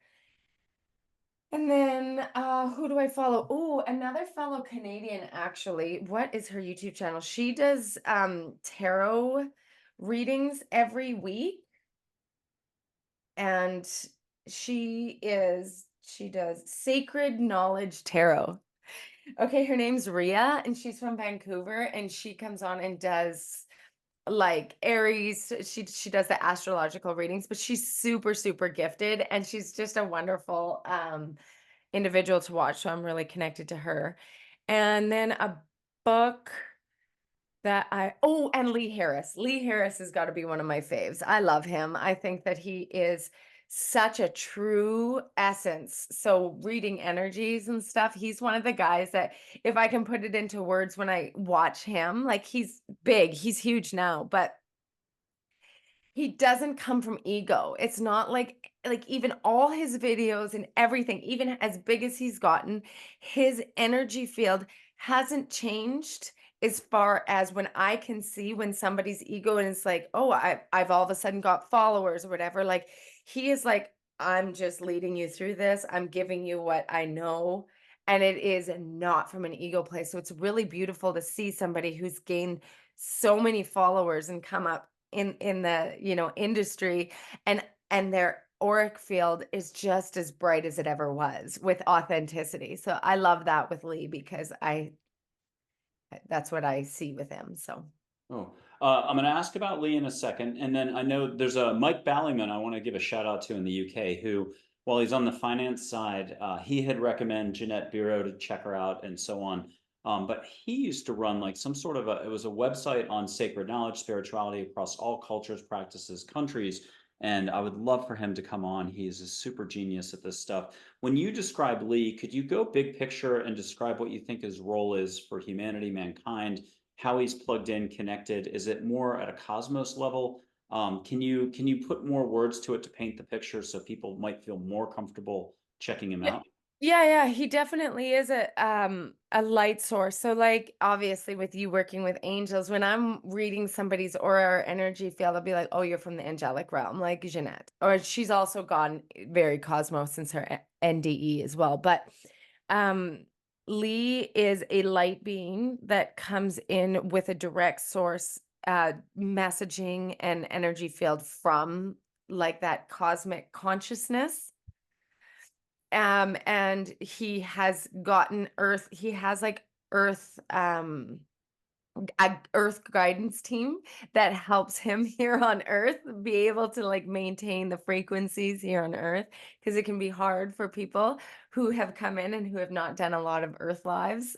And then who do I follow? Oh, another fellow Canadian, actually. What is her YouTube channel? She does tarot readings every week. And she does Sacred Knowledge Tarot. Okay, her name's Ria and she's from Vancouver and she comes on and does like Aries. She does the astrological readings, but she's super, super gifted and she's just a wonderful individual to watch. So I'm really connected to her. And then a book that and Lee Harris. Lee Harris has got to be one of my faves. I love him. I think that he is such a true essence. So reading energies and stuff, he's one of the guys that if I can put it into words when I watch him, like he's big, he's huge now, but he doesn't come from ego. It's not like even all his videos and everything, even as big as he's gotten, his energy field hasn't changed as far as when I can see when somebody's ego and it's like, oh, I've all of a sudden got followers or whatever. Like he is like, I'm just leading you through this. I'm giving you what I know. And it is not from an ego place. So it's really beautiful to see somebody who's gained so many followers and come up in the industry and their auric field is just as bright as it ever was with authenticity. So I love that with Lee because that's what I see with him. So Oh, I'm going to ask about Lee in a second. And then I know there's a Mike Ballyman I want to give a shout out to in the UK who, while he's on the finance side, he had recommended Jeanette Biro to check her out and so on. But he used to run like some sort of it was a website on sacred knowledge, spirituality across all cultures, practices, countries. And I would love for him to come on. He's a super genius at this stuff. When you describe Lee, could you go big picture and describe what you think his role is for humanity, mankind? How he's plugged in, connected? Is it more at a cosmos level? Can you put more words to it to paint the picture so people might feel more comfortable checking him yeah, out? yeah, he definitely is a light source. So like obviously with you working with angels, when I'm reading somebody's aura or energy field, I'll be like, oh, you're from the angelic realm, like Jeanette. Or she's also gone very cosmos since her NDE as well. But um Lee is a light being that comes in with a direct source messaging and energy field from like that cosmic consciousness. And he has gotten earth, he has like earth a earth guidance team that helps him here on earth be able to like maintain the frequencies here on earth because it can be hard for people who have come in and who have not done a lot of earth lives.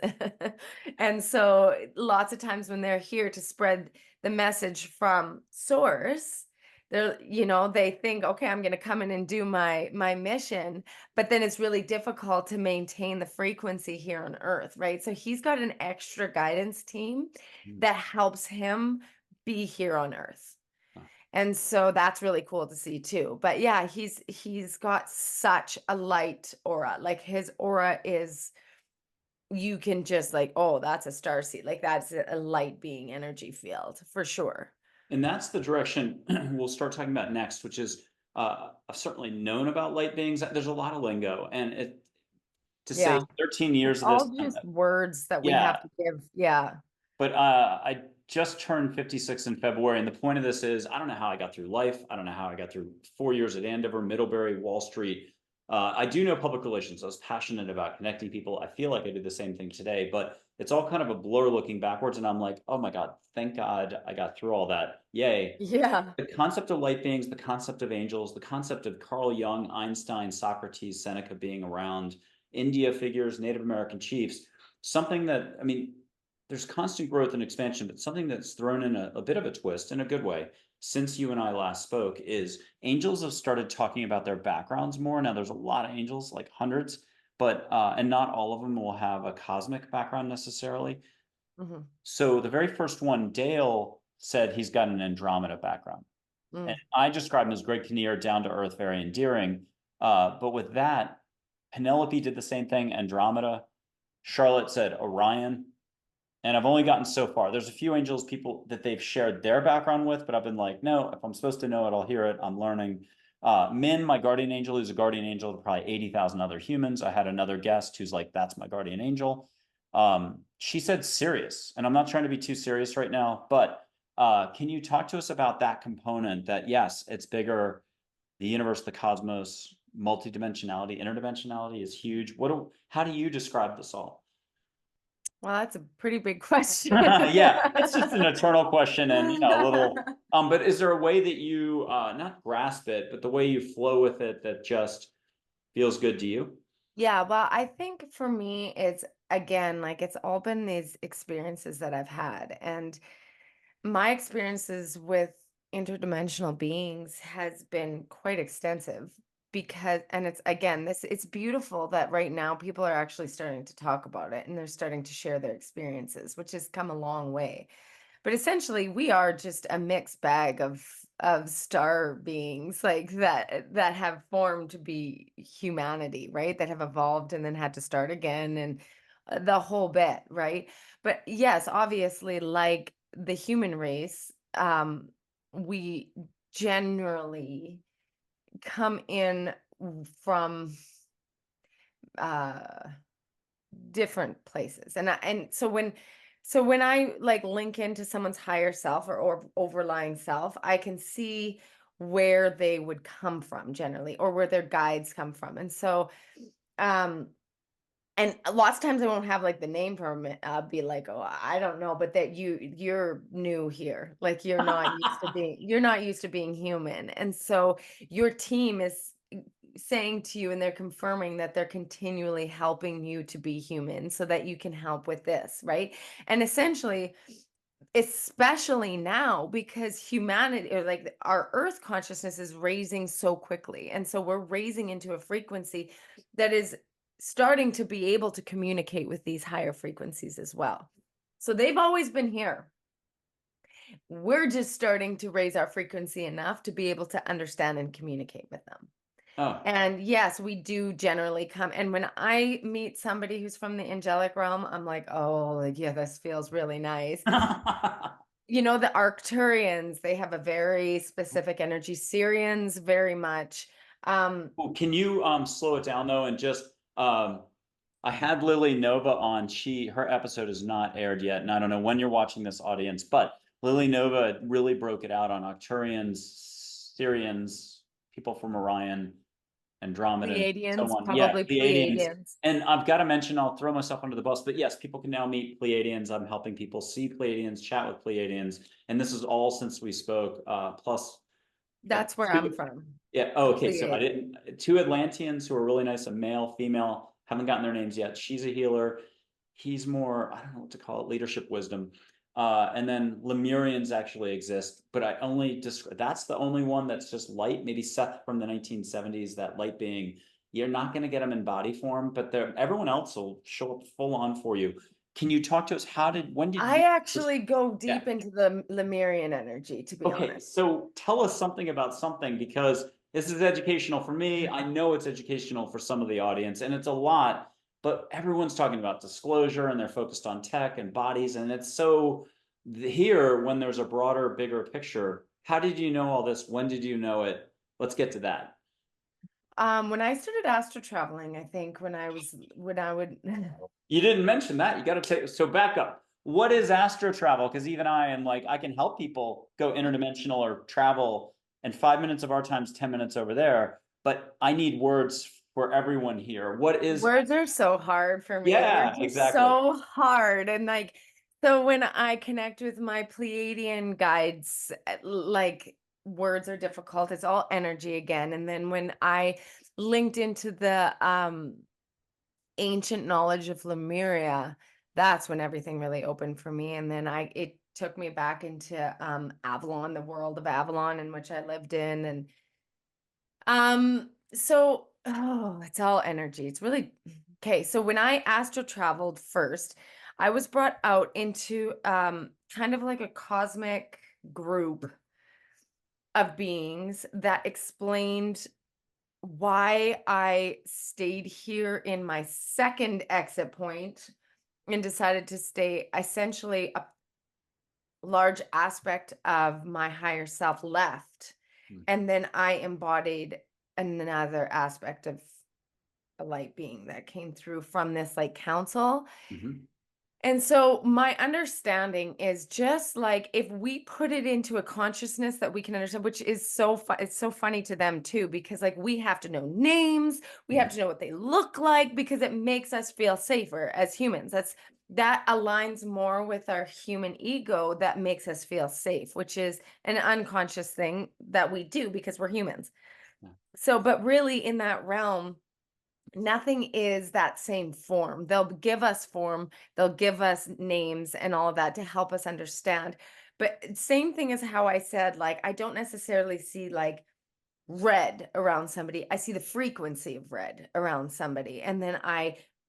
And so lots of times when they're here to spread the message from source, they think, okay, I'm going to come in and do my mission, but then it's really difficult to maintain the frequency here on earth, right? So he's got an extra guidance team Mm. that helps him be here on Earth. Oh. And so that's really cool to see too. But yeah, he's got such a light aura. Like his aura is, you can just like, oh, that's a star seed. Like that's a light being energy field for sure. And that's the direction we'll start talking about next, which is I've certainly known about light beings. There's a lot of lingo, and it to say Yeah. 13 It's years of this, all just words that we yeah. have to give. Yeah. But I just turned 56 in February, and the point of this is I don't know how I got through life. I don't know how I got through 4 years at Andover, Middlebury, Wall Street. I do know public relations. I was passionate about connecting people. I feel like I do the same thing today, but it's all kind of a blur looking backwards. And I'm like, oh my God, thank God I got through all that. Yay. Yeah. The concept of light beings, the concept of angels, the concept of Carl Jung, Einstein, Socrates, Seneca being around, India figures, Native American chiefs, something that, I mean, there's constant growth and expansion, but something that's thrown in a bit of a twist in a good way since you and I last spoke is angels have started talking about their backgrounds more. Now there's a lot of angels, like hundreds, but and not all of them will have a cosmic background necessarily. Mhm. So the very first one, Dale said he's got an Andromeda background. And Mm. I described him as Greg Kinnear, down to earth, very endearing. But with that, Penelope did the same thing, Andromeda. Charlotte said Orion. And I've only gotten so far. There's a few angels people that they've shared their background with, but I've been like, no, if I'm supposed to know it, I'll hear it. I'm learning. Min, my guardian angel, who's a guardian angel to probably 80,000 other humans. I had another guest who's like, that's my guardian angel. She said Sirius, and I'm not trying to be too serious right now, but can you talk to us about that component that, yes, it's bigger, the universe, the cosmos, multidimensionality, interdimensionality is huge. How do you describe this all? Well, that's a pretty big question. Yeah, it's just an eternal question and a little but is there a way that you not grasp it, but the way you flow with it that just feels good to you? Yeah, well, I think for me, it's again, like it's all been these experiences that I've had. And my experiences with interdimensional beings has been quite extensive because, and it's again, it's beautiful that right now people are actually starting to talk about it and they're starting to share their experiences, which has come a long way. But essentially, we are just a mixed bag of star beings like that have formed to be humanity, right? That have evolved and then had to start again and the whole bit, right? But yes, obviously, like the human race, we generally come in from uh different places. And so when I like link into someone's higher self or overlying self, I can see where they would come from generally or where their guides come from. And so um and lots of times I won't have like the name from it. I'll be like, oh, I don't know, but that you're new here. Like you're not used to being human. And so your team is saying to you and they're confirming that they're continually helping you to be human so that you can help with this, right? And essentially, especially now because humanity or like our earth consciousness is raising so quickly, and so we're raising into a frequency that is starting to be able to communicate with these higher frequencies as well. So they've always been here. We're just starting to raise our frequency enough to be able to understand and communicate with them. Oh. And yes, we do generally come. And when I meet somebody who's from the angelic realm, I'm like, oh, like, yeah, this feels really nice. You know, the Arcturians, they have a very specific energy. Syrians, very much. Well, can you slow it down though and just I had Lily Nova on. Her episode is not aired yet, and I don't know when you're watching this, audience, but Lily Nova really broke it out on Arcturians, Syrians, people from Orion, Andromedans, so Pleiadians, on. Yeah, probably Pleiadians. Pleiadians. And I've got to mention, I'll throw myself under the bus, but yes, people can now meet Pleiadians. I'm helping people see Pleiadians, chat with Pleiadians, and this is all since we spoke. Plus, That's where I'm from. yeah. Oh, A okay. So I Pleiadian. didn't. Two Atlanteans who are really nice, a male, female. Haven't gotten their names yet. She's a healer. He's more, I don't know what to call it, leadership wisdom. And then Lemurians actually exist, but I only that's the only one that's just light. Maybe Seth from the 1970s, that light being. You're not going to get them in body form, but everyone else will show up full on for you. Can you talk to us? When did I you first? actually go Yeah. deep into the Lemurian energy, to be Okay, honest. so tell us something about something, because this is educational for me. I know it's educational for some of the audience, and it's a lot, but everyone's talking about disclosure and they're focused on tech and bodies. And it's so here when there's a broader, bigger picture. How did you know all this? When did you know it? Let's get to that. When I started astro traveling, I think when I would You didn't mention that. You got to take, so back up. What is astro travel? Because even I am like, I can help people go interdimensional or travel, and 5 minutes of our time is 10 minutes over there. But I need words for everyone here. What is, words are so hard for me. yeah, Words are exactly. so hard. And like, so when I connect with my Pleiadian guides, like words are difficult. It's all energy again. And then when I linked into the ancient knowledge of Lemuria, that's when everything really opened for me. And then it took me back into Avalon, the world of Avalon in which I lived in. And so it's all energy. It's really okay. So when I astro traveled first, I was brought out into kind of like a cosmic group of beings that explained why I stayed here in my second exit point and decided to stay. Essentially a large aspect of my higher self left, and then I embodied another aspect of a light being that came through from this like council. Mhm. And so my understanding is just like if we put it into a consciousness that we can understand, which is so it's so funny to them too, because like we have to know names, we have Mhm. to know what they look like because it makes us feel safer as humans. That aligns more with our human ego, that makes us feel safe, which is an unconscious thing that we do because we're humans. Yeah. So, but really in that realm, nothing is that same form. They'll give us form, they'll give us names and all of that to help us understand. But same thing as how I said, like, I don't necessarily see like red around somebody. I see the frequency of red around somebody. And then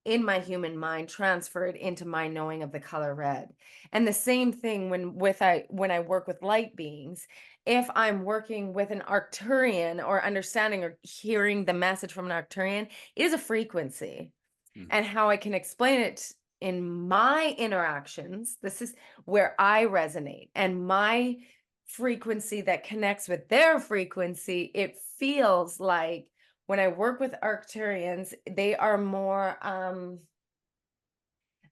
in my human mind, transfer it into my knowing of the color red. And the same thing when I work with light beings, if I'm working with an Arcturian or understanding or hearing the message from an Arcturian, it is a frequency. Mhm. And how I can explain it in my interactions, this is where I resonate, and my frequency that connects with their frequency, it feels like when I work with Arcturians, they are more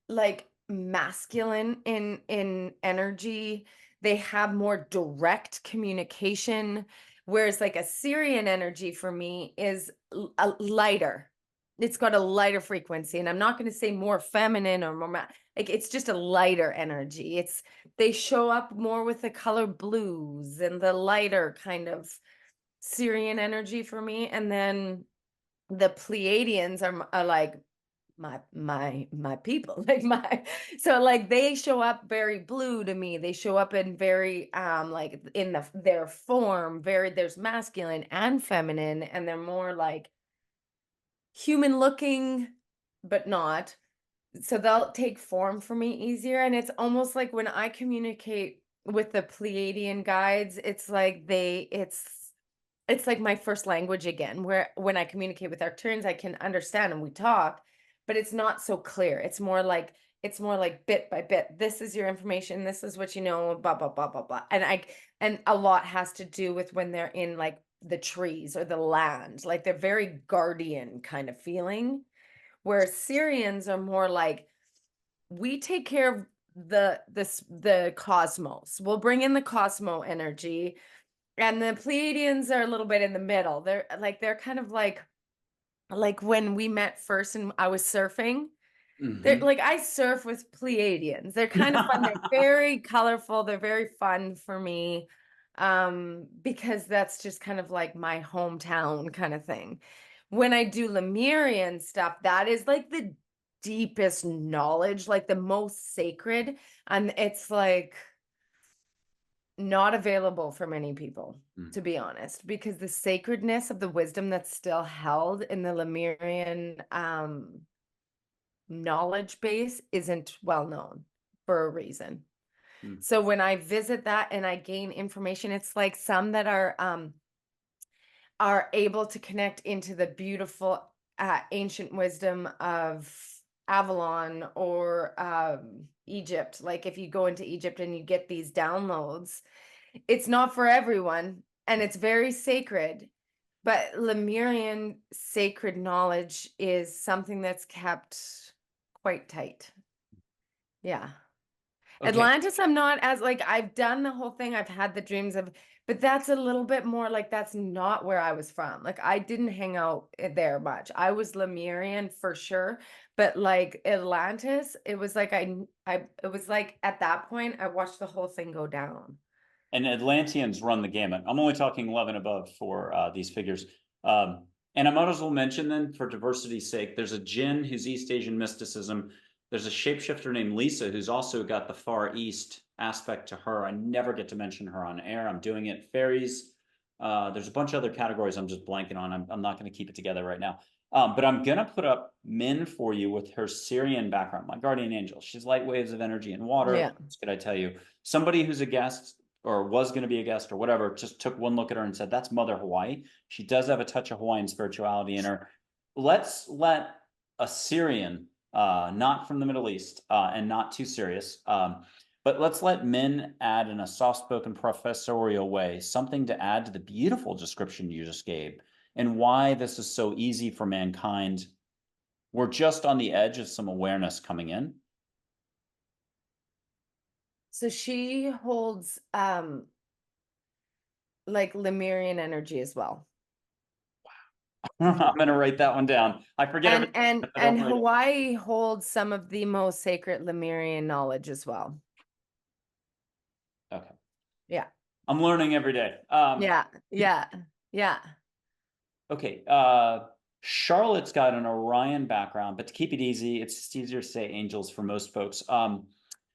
like masculine in energy. They have more direct communication, whereas like a Syrian energy for me is a lighter. It's got a lighter frequency, and I'm not going to say more feminine or more like it's just a lighter energy. They show up more with the color blues and the lighter kind of Syrian energy for me. And then the Pleiadians are like my people, like so like they show up very blue to me. They show up in very like in their form, very, there's masculine and feminine, and they're more like human looking but not. So they'll take form for me easier. And it's almost like when I communicate with the Pleiadian guides, it's like it's like my first language again, where when I communicate with Arcturians, I can understand and we talk, but it's not so clear. It's more like bit by bit. This is your information. This is what you know, blah, blah, blah, blah, blah. And a lot has to do with when they're in like the trees or the land, like they're very guardian kind of feeling, where Syrians are more like, we take care of the cosmos. We'll bring in the cosmo energy, and the Pleiadians are a little bit in the middle. They're kind of like when we met first and I was surfing. They're Mhm. like, I surf with Pleiadians. They're kind of fun. They're very colorful. They're very fun for me. Because that's just kind of like my hometown kind of thing. When I do Lemurian stuff, that is like the deepest knowledge, like the most sacred. And it's like not available for many people, Mm. to be honest, because the sacredness of the wisdom that's still held in the Lemurian knowledge base isn't well known for a reason. Mm. So when I visit that and I gain information, it's like some that are able to connect into the beautiful ancient wisdom of Avalon or Egypt. Like if you go into Egypt and you get these downloads, it's not for everyone and it's very sacred. But Lemurian sacred knowledge is something that's kept quite tight. Yeah. Okay. Atlantis, I'm not as like I've done the whole thing. I've had the dreams of, but that's a little bit more like that's not where I was from. Like I didn't hang out there much. I was Lemurian for sure, but like Atlantis, it was like it was like at that point I watched the whole thing go down. And Atlanteans run the gamut. I'm only talking 11 above for these figures. And I might as well mention then, for diversity's sake, there's a Jinn who's East Asian mysticism. There's a shapeshifter named Lisa who's also got the Far East aspect to her. I never get to mention her on air. I'm doing it. Fairies. There's a bunch of other categories I'm just blanking on. I'm not going to keep it together right now. But I'm going to put up Min for you with her Syrian background, my guardian angel. She's light waves of energy and water. Yeah. What could I tell you? Somebody who's a guest or was going to be a guest or whatever, just took one look at her and said, that's Mother Hawaii. She does have a touch of Hawaiian spirituality in her. Let's let a Syrian, not from the Middle East and not too serious, but let's let Min add in a soft-spoken professorial way something to add to the beautiful description you just gave and why this is so easy for mankind. We're just on the edge of some awareness coming in. So she holds like Lemurian energy as well. I'm going to write that one down. I forget And everything. and I don't and write it. Hawaii holds some of the most sacred Lemurian knowledge as well. Okay. Yeah. I'm learning every day. Yeah. Yeah. Yeah. Okay. Charlotte's got an Orion background, but to keep it easy, it's just easier to say angels for most folks.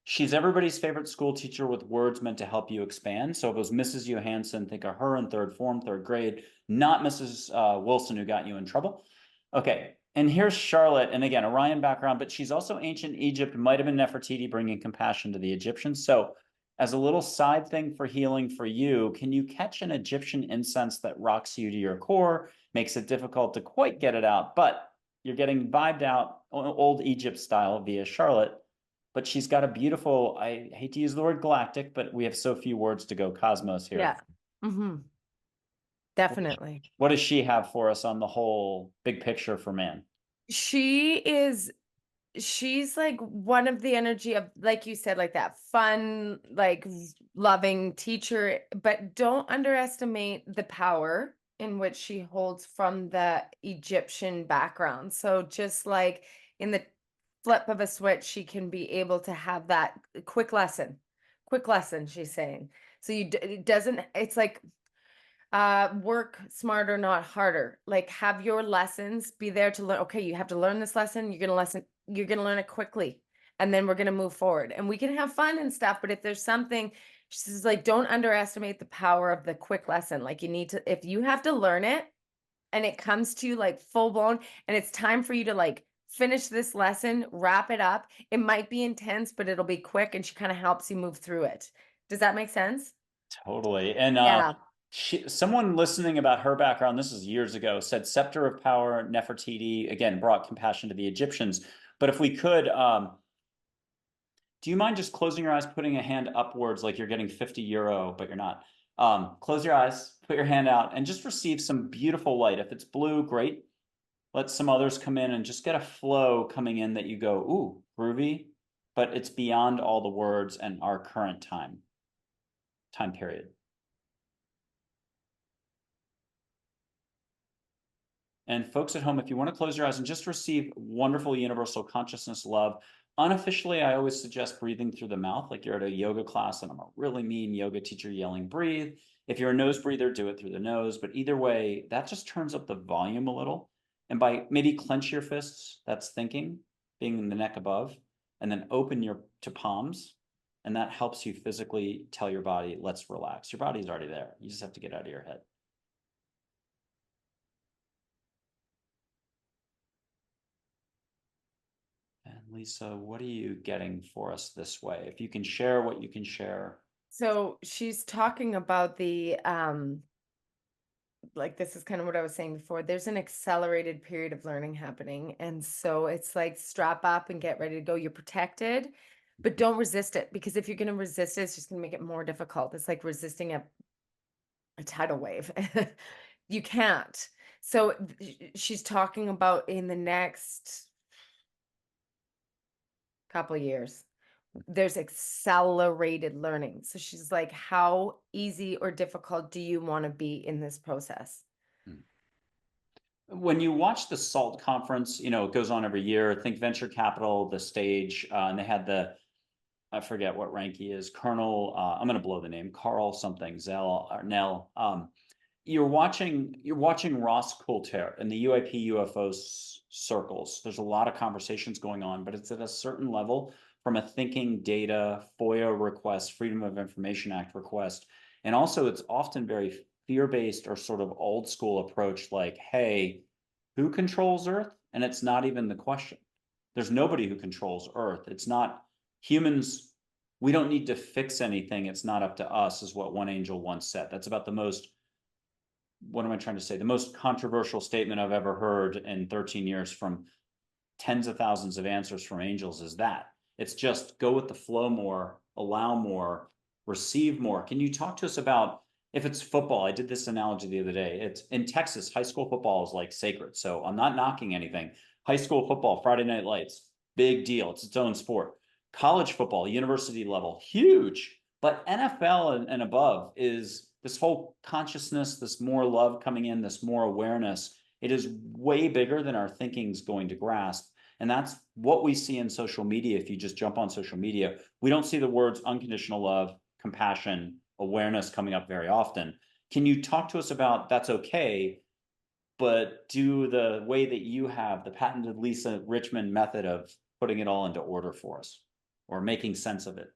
She's everybody's favorite school teacher with words meant to help you expand. So if it was Mrs. Johansson, think of her in third form, third grade, not Mrs. Wilson who got you in trouble. Okay. And here's Charlotte. And again, Orion background, but she's also ancient Egypt, might have been Nefertiti bringing compassion to the Egyptians. So as a little side thing for healing for you, can you catch an Egyptian incense that rocks you to your core, makes it difficult to quite get it out, but you're getting vibed out old Egypt style via Charlotte, but she's got a beautiful, I hate to use the word galactic, but we have so few words to go cosmos here. Yeah. Mm-hmm. Definitely. What does she have for us on the whole big picture for man? She's like one of the energy of, like you said, like that fun, like loving teacher, but don't underestimate the power in which she holds from the Egyptian background. So just like in the flip of a switch, she can be able to have that quick lesson, she's saying. So it doesn't, it's like, work smarter, not harder. Like have your lessons be there to learn. Okay, you have to learn this lesson. You're gonna learn it quickly. And then we're gonna move forward. And we can have fun and stuff, but if there's something, she's like, don't underestimate the power of the quick lesson. Like you need to, if you have to learn it and it comes to you like full blown and it's time for you to like finish this lesson, wrap it up. It might be intense, but it'll be quick and she kind of helps you move through it. Does that make sense? Totally. And Yeah. someone listening about her background, this is years ago, said scepter of power, Nefertiti, again, brought compassion to the Egyptians. But if we could, do you mind just closing your eyes, putting a hand upwards like you're getting 50 euro, but you're not? Close your eyes, put your hand out, and just receive some beautiful light. If it's blue, great. Let some others come in and just get a flow coming in that you go, ooh, groovy, but it's beyond all the words and our current time period. And folks at home, if you want to close your eyes and just receive wonderful universal consciousness love, unofficially, I always suggest breathing through the mouth, like you're at a yoga class and I'm a really mean yoga teacher yelling, breathe. If you're a nose breather, do it through the nose. But either way, that just turns up the volume a little. And by maybe clench your fists, that's thinking, being in the neck above, and then open your to palms. And that helps you physically tell your body, let's relax. Your body's already there. You just have to get out of your head. Lisa, what are you getting for us this way? If you can share what you can share. So she's talking about the like this is kind of what I was saying before. There's an accelerated period of learning happening. And so it's like strap up and get ready to go. You're protected, but don't resist it, because if you're going to resist it, it's just going to make it more difficult. It's like resisting a tidal wave. You can't. So she's talking about in the next couple of years, there's accelerated learning. So she's like, how easy or difficult do you want to be in this process? When you watch the SALT conference, it goes on every year. Think venture capital, the stage, and they had I forget what rank he is, Colonel. I'm going to blow the name, Carl something, Zell or Nell. You're watching Ross Coulter in the UAP UFO circles. There's a lot of conversations going on, but it's at a certain level from a thinking data, FOIA request, Freedom of Information Act request. And also it's often very fear-based or sort of old school approach, like, hey, who controls Earth? And it's not even the question. There's nobody who controls Earth. It's not humans. We don't need to fix anything. It's not up to us, is what one angel once said. That's about the most, what am I trying to say? The most controversial statement I've ever heard in 13 years from tens of thousands of answers from angels is that. It's just go with the flow more, allow more, receive more. Can you talk to us about, if it's football? I did this analogy the other day. It's in Texas, high school football is like sacred. So I'm not knocking anything. High school football, Friday Night Lights, big deal. It's its own sport. College football, university level, huge. But NFL and above is this whole consciousness, this more love coming in, this more awareness. It is way bigger than our thinking's going to grasp. And that's what we see in social media. If you just jump on social media, we don't see the words unconditional love, compassion, awareness coming up very often. Can you talk to us about that's okay, but do the way that you have the patented Lisa Richmond method of putting it all into order for us or making sense of it?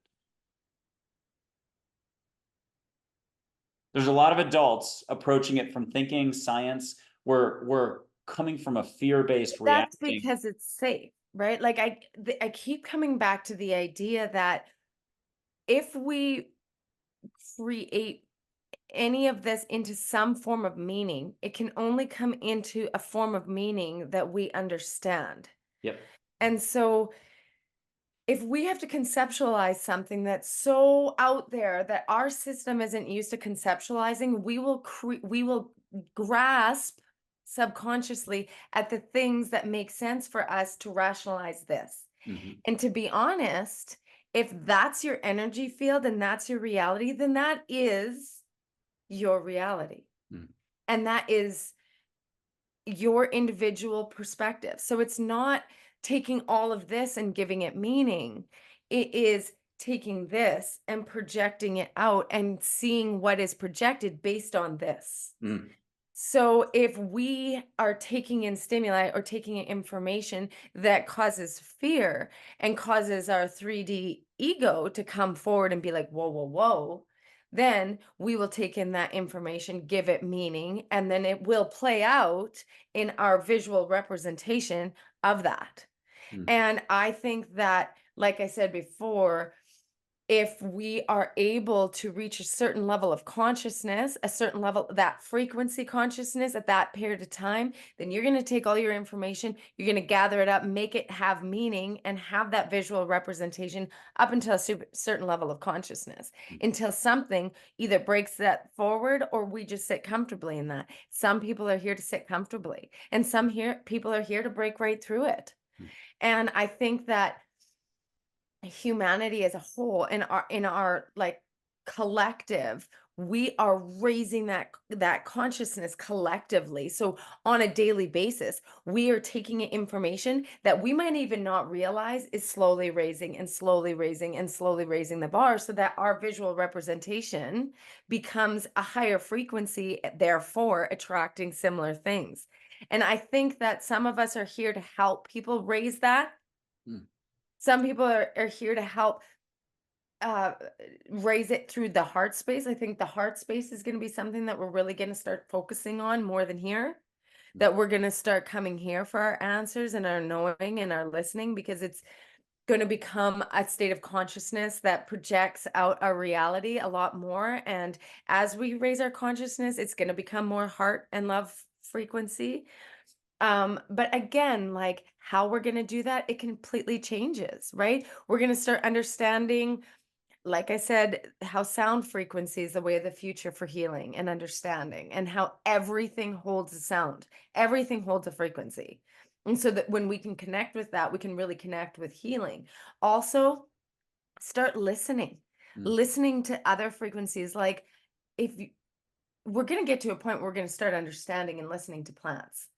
There's a lot of adults approaching it from thinking science. We're coming from a fear-based That's reacting. because it's safe, right? Like I keep coming back to the idea that if we create any of this into some form of meaning, it can only come into a form of meaning that we understand. Yep. And so if we have to conceptualize something that's so out there that our system isn't used to conceptualizing, we will grasp subconsciously at the things that make sense for us to rationalize this. Mm-hmm. And to be honest, if that's your energy field and that's your reality, then that is your reality. Mm-hmm. And that is your individual perspective. So it's not taking all of this and giving it meaning. It is taking this and projecting it out and seeing what is projected based on this. Mm-hmm. So if we are taking in stimuli or taking in information that causes fear and causes our 3D ego to come forward and be like, whoa, whoa, whoa, then we will take in that information, give it meaning, and then it will play out in our visual representation of that. Mm-hmm. And I think that, like I said before, if we are able to reach a certain level of consciousness, a certain level, that frequency consciousness at that period of time, then you're going to take all your information, you're going to gather it up, make it have meaning, and have that visual representation up until a certain level of consciousness, until something either breaks that forward or we just sit comfortably in that. Some people are here to sit comfortably, and people are here to break right through it. And I think that humanity as a whole, in our like collective, we are raising that consciousness collectively. So on a daily basis, we are taking in information that we might even not realize is slowly raising and slowly raising and slowly raising the bar, so that our visual representation becomes a higher frequency, therefore attracting similar things. And I think that some of us are here to help people raise that. Some people are here to help raise it through the heart space. I think the heart space is going to be something that we're really going to start focusing on more than here, that we're going to start coming here for our answers and our knowing and our listening, because it's going to become a state of consciousness that projects out our reality a lot more. And as we raise our consciousness, it's going to become more heart and love frequency. But again, like how we're going to do that, it completely changes, right? We're going to start understanding, like I said, how sound frequency is the way of the future for healing and understanding, and how everything holds a sound, everything holds a frequency. And so that when we can connect with that, we can really connect with healing. Also, start listening, listening to other frequencies. Like if you, we're going to get to a point where we're going to start understanding and listening to plants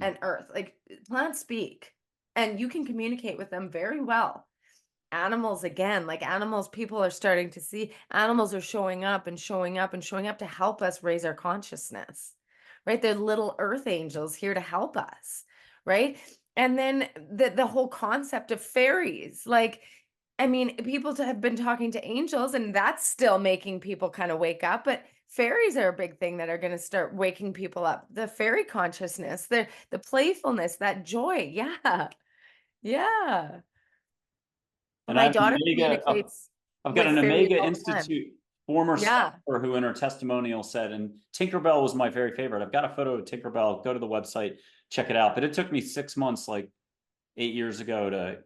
and earth. Like plants speak and you can communicate with them very well. Animals, again, like animals, people are starting to see animals are showing up and showing up and showing up to help us raise our consciousness, right? They're little earth angels here to help us, right? And then the whole concept of fairies, like, I mean, people have been talking to angels and that's still making people kind of wake up, but fairies are a big thing that are going to start waking people up. The fairy consciousness, the playfulness, that joy. Yeah. Yeah. And I My have an daughter Omega, communicates I've got with an fairies Omega all the time. Institute former Yeah. staffer who in her testimonial said, and Tinkerbell was my very favorite. I've got a photo of Tinkerbell. Go to the website, check it out. But it took me 6 months, like 8 years ago, to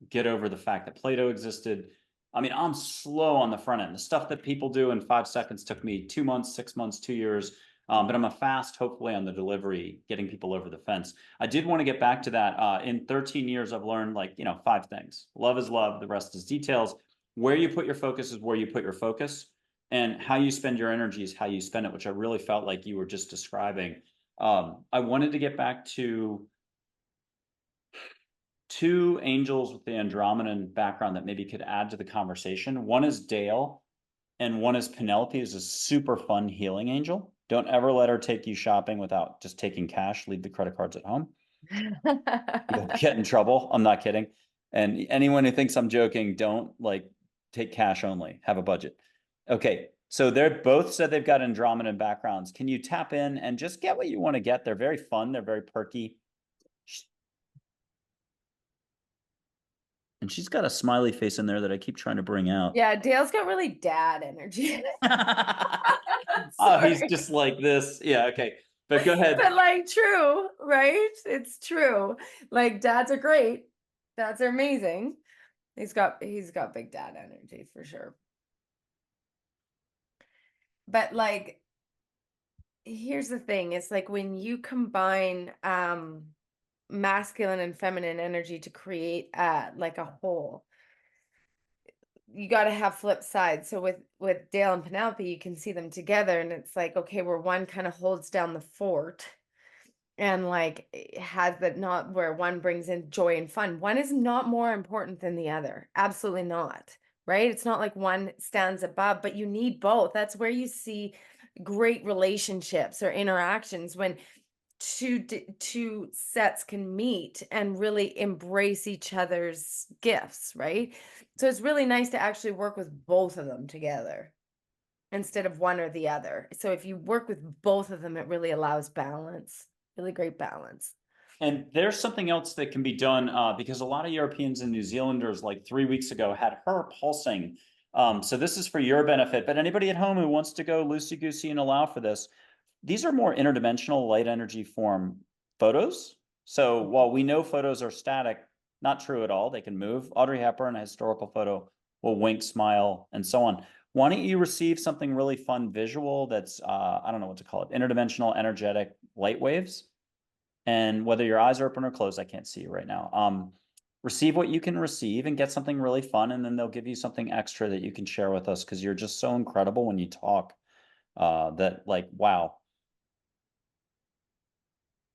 get over the fact that Plato existed. I mean, I'm slow on the front end. The stuff that people do in 5 seconds took me 2 months, 6 months, 2 years. But I'm a fast, hopefully, on the delivery, getting people over the fence. I did want to get back to that. In 13 years, I've learned, like, 5 things. Love is love. The rest is details. Where you put your focus is where you put your focus. And how you spend your energy is how you spend it, which I really felt like you were just describing. I wanted to get back to two angels with the Andromedan background that maybe could add to the conversation. One is Dale, and one is Penelope, is a super fun healing angel. Don't ever let her take you shopping without just taking cash. Leave the credit cards at home. You'll get in trouble. I'm not kidding. And anyone who thinks I'm joking, don't like take cash only. Have a budget. Okay. So they're both said they've got Andromedan backgrounds. Can you tap in and just get what you want to get? They're very fun. They're very perky. And she's got a smiley face in there that I keep trying to bring out. Yeah, Dale's got really dad energy. Oh, he's Sorry. just like this. Yeah, okay. But go ahead. But like true, right? It's true. Like dads are great. Dads are amazing. He's got big dad energy for sure. But like here's the thing, it's like when you combine masculine and feminine energy to create like a whole, you got to have flip sides. So with Dale and Penelope, you can see them together and it's like, okay, where one kind of holds down the fort and like has that, not where one brings in joy and fun. One is not more important than the other. Absolutely not. Right? It's not like one stands above, but you need both. That's where you see great relationships or interactions, when two sets can meet and really embrace each other's gifts, right? So it's really nice to actually work with both of them together instead of one or the other. So if you work with both of them, it really allows balance, really great balance. And there's something else that can be done because a lot of Europeans and New Zealanders, like 3 weeks ago, had her pulsing. So this is for your benefit, but anybody at home who wants to go loosey-goosey and allow for this, these are more interdimensional light energy form photos. So while we know photos are static, not true at all. They can move. Audrey Hepburn, a historical photo, will wink, smile, and so on. Why don't you receive something really fun visual that's, I don't know what to call it, interdimensional energetic light waves? And whether your eyes are open or closed, I can't see you right now. Receive what you can receive and get something really fun. And then they'll give you something extra that you can share with us because you're just so incredible when you talk that like, wow.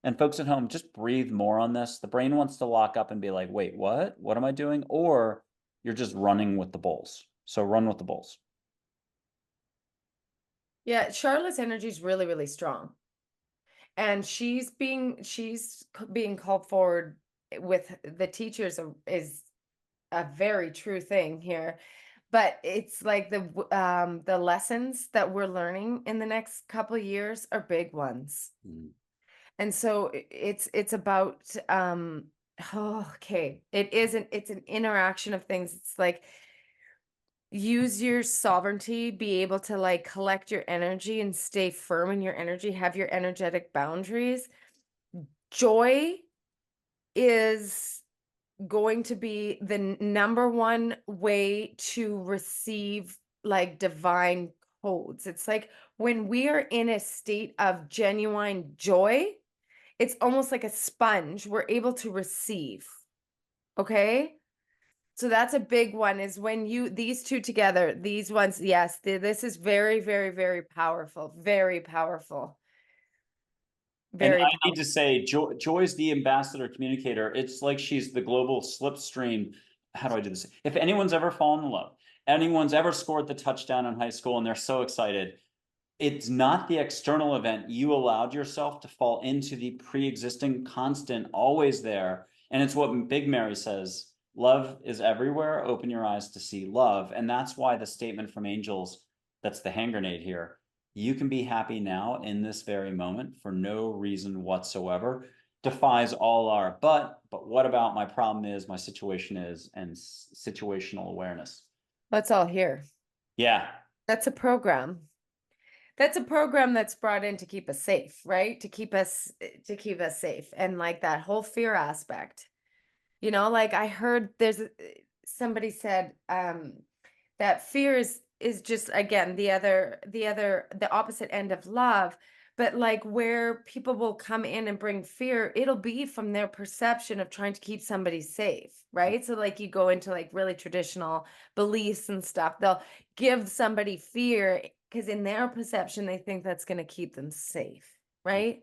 And folks at home, just breathe more on this. The brain wants to lock up and be like, wait, what? What am I doing? Or you're just running with the bulls. So run with the bulls. Yeah, Charlotte's energy is really, really strong. And she's being called forward with the teachers is a very true thing here. But it's like the lessons that we're learning in the next couple of years are big ones. And so it's about oh, okay. It's an interaction of things. It's like use your sovereignty, be able to like collect your energy and stay firm in your energy, have your energetic boundaries. Joy is going to be the number one way to receive like divine codes. It's like when we are in a state of genuine joy, it's almost like a sponge. We're able to receive. Okay. So that's a big one is when these two together, these ones, yes, this is very, very, very powerful. Very powerful. And Very I need powerful. to say, Joy's the ambassador communicator. It's like she's the global slipstream. How do I do this? If anyone's ever fallen in love, anyone's ever scored the touchdown in high school and they're so excited, it's not the external event. You allowed yourself to fall into the pre-existing constant, always there. And it's what Big Mary says, love is everywhere. Open your eyes to see love. And that's why the statement from angels, that's the hand grenade here. You can be happy now in this very moment for no reason whatsoever. Defies all our but what about my problem is, my situation is, and situational awareness. That's all here. Yeah. That's a program. That's a program that's brought in to keep us safe, right? To keep us safe. And like that whole fear aspect. Like I heard somebody said that fear is just again the opposite end of love, but like where people will come in and bring fear, it'll be from their perception of trying to keep somebody safe, right? So like you go into like really traditional beliefs and stuff, they'll give somebody fear because in their perception they think that's going to keep them safe, right?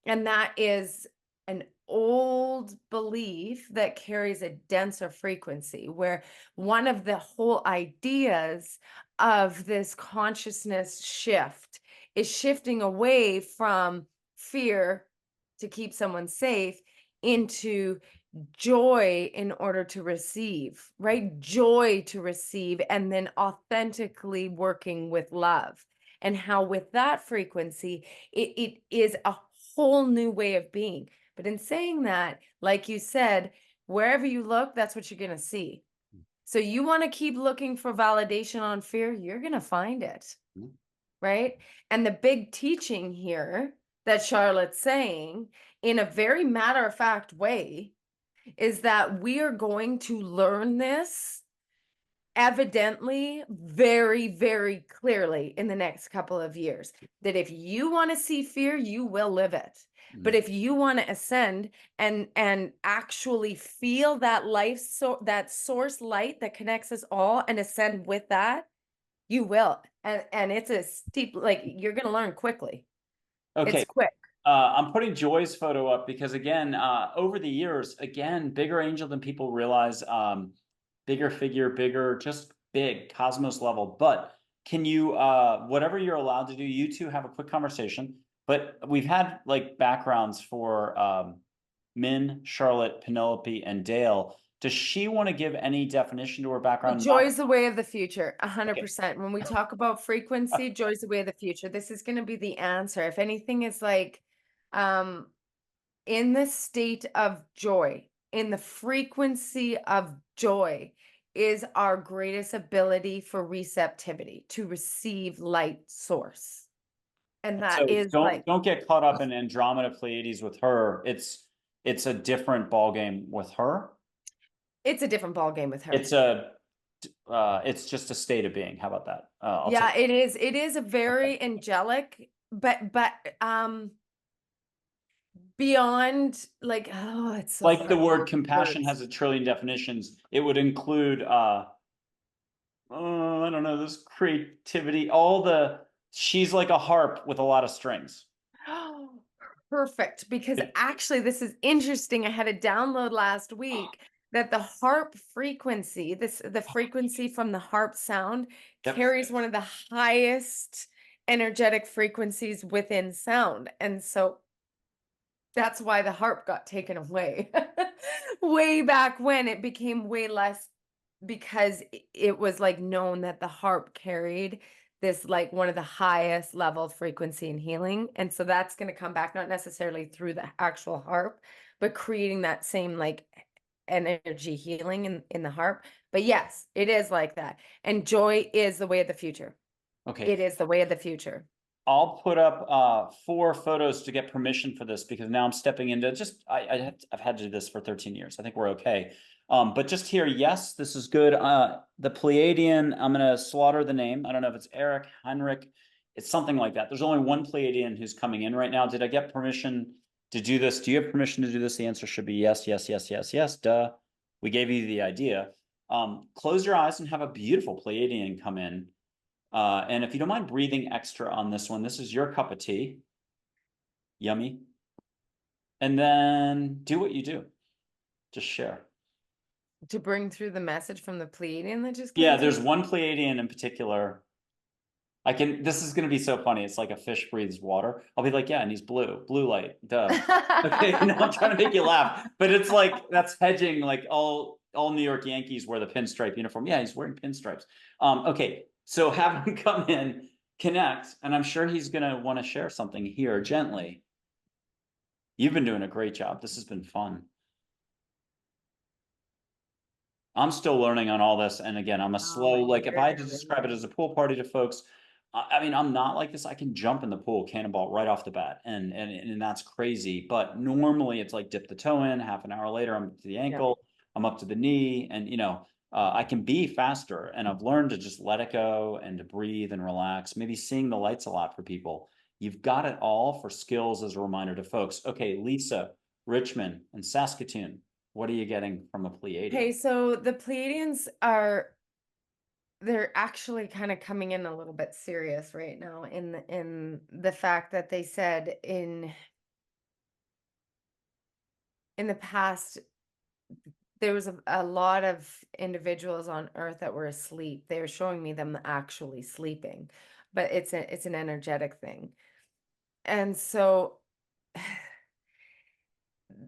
And that is an old belief that carries a denser frequency, where one of the whole ideas of this consciousness shift is shifting away from fear to keep someone safe into joy in order to receive, right? Joy to receive, and then authentically working with love. And how, with that frequency, it is a whole new way of being. But in saying that, like you said, wherever you look, that's what you're going to see. So you want to keep looking for validation on fear, you're going to find it. Right? And the big teaching here that Charlotte's saying in a very matter-of-fact way is that we are going to learn this evidently very, very clearly in the next couple of years, that if you want to see fear, you will live it. But if you want to ascend and actually feel that life, so that source light that connects us all, and ascend with that, you will. And it's a steep, like you're going to learn quickly. Okay. It's quick. I'm putting Joy's photo up because again, over the years, again, bigger angel than people realize, bigger figure, bigger, just big cosmos level. But can you, whatever you're allowed to do, you two have a quick conversation. But we've had like backgrounds for Min, Charlotte, Penelope, and Dale. Does she want to give any definition to her background? Joy is the way of the future, Okay. 100%. When we talk about frequency, joy is the way of the future. This is going to be the answer. If anything is like, in the state of joy, in the frequency of joy, is our greatest ability for receptivity to receive light source. And that So is like, don't get caught up in Andromeda Pleiades with her. It's a different ball game with her. it's a different ball game with her. It's just a state of being. How about that? I'll Yeah, take. it is a very angelic, but beyond like, oh, it's so Like the hard for word compassion words. has a trillion definitions. It would include I don't know, this creativity, she's like a harp with a lot of strings. Oh, perfect. Because It- actually, this is interesting. I had a download last week that the harp frequency, the frequency from the harp sound, Yep. carries one of the highest energetic frequencies within sound. And so that's why the harp got taken away. Way back when it became way less, because it was like known that the harp carried this like one of the highest level frequency and healing. And so that's going to come back, not necessarily through the actual harp, but creating that same like energy healing in the harp. But yes, it is like that. And joy is the way of the future. Okay. It is the way of the future. I'll put up 4 photos to get permission for this, because now I'm stepping into just I've had to do this for 13 years. I think we're okay. But just here, yes, this is good. The Pleiadian, I'm gonna slaughter the name. I don't know if it's Eric, Heinrich, it's something like that. There's only one Pleiadian who's coming in right now. Did I get permission to do this? Do you have permission to do this? The answer should be yes, yes, yes, yes, yes. Duh. We gave you the idea. Close your eyes and have a beautiful Pleiadian come in. And if you don't mind breathing extra on this one, this is your cup of tea. Yummy. And then do what you do. Just share. To bring through the message from the Pleiadian that just came Yeah, through? there's one Pleiadian in particular. This is going to be so funny. It's like a fish breathes water. I'll be like, yeah, and he's blue light. Duh. Okay, no, I'm trying to make you laugh. But it's like, that's hedging, like all New York Yankees wear the pinstripe uniform. Yeah, he's wearing pinstripes. Okay, so have him come in, connect, and I'm sure he's going to want to share something here gently. You've been doing a great job. This has been fun. I'm still learning on all this. And again, I'm a slow, like if I had to describe it as a pool party to folks, I mean, I'm not like this. I can jump in the pool, cannonball right off the bat. And that's crazy. But normally it's like dip the toe in, half an hour later, I'm up to the ankle, I'm up to the knee. And, I can be faster. And I've learned to just let it go and to breathe and relax. Maybe seeing the lights a lot for people. You've got it all for skills as a reminder to folks. Okay, Lisa, Richmond, and Saskatoon. What are you getting from a Pleiadian? Okay, so the Pleiadians they're actually kind of coming in a little bit serious right now in the fact that they said in the past there was a lot of individuals on Earth that were asleep. They were showing me them actually sleeping, but it's an energetic thing. And so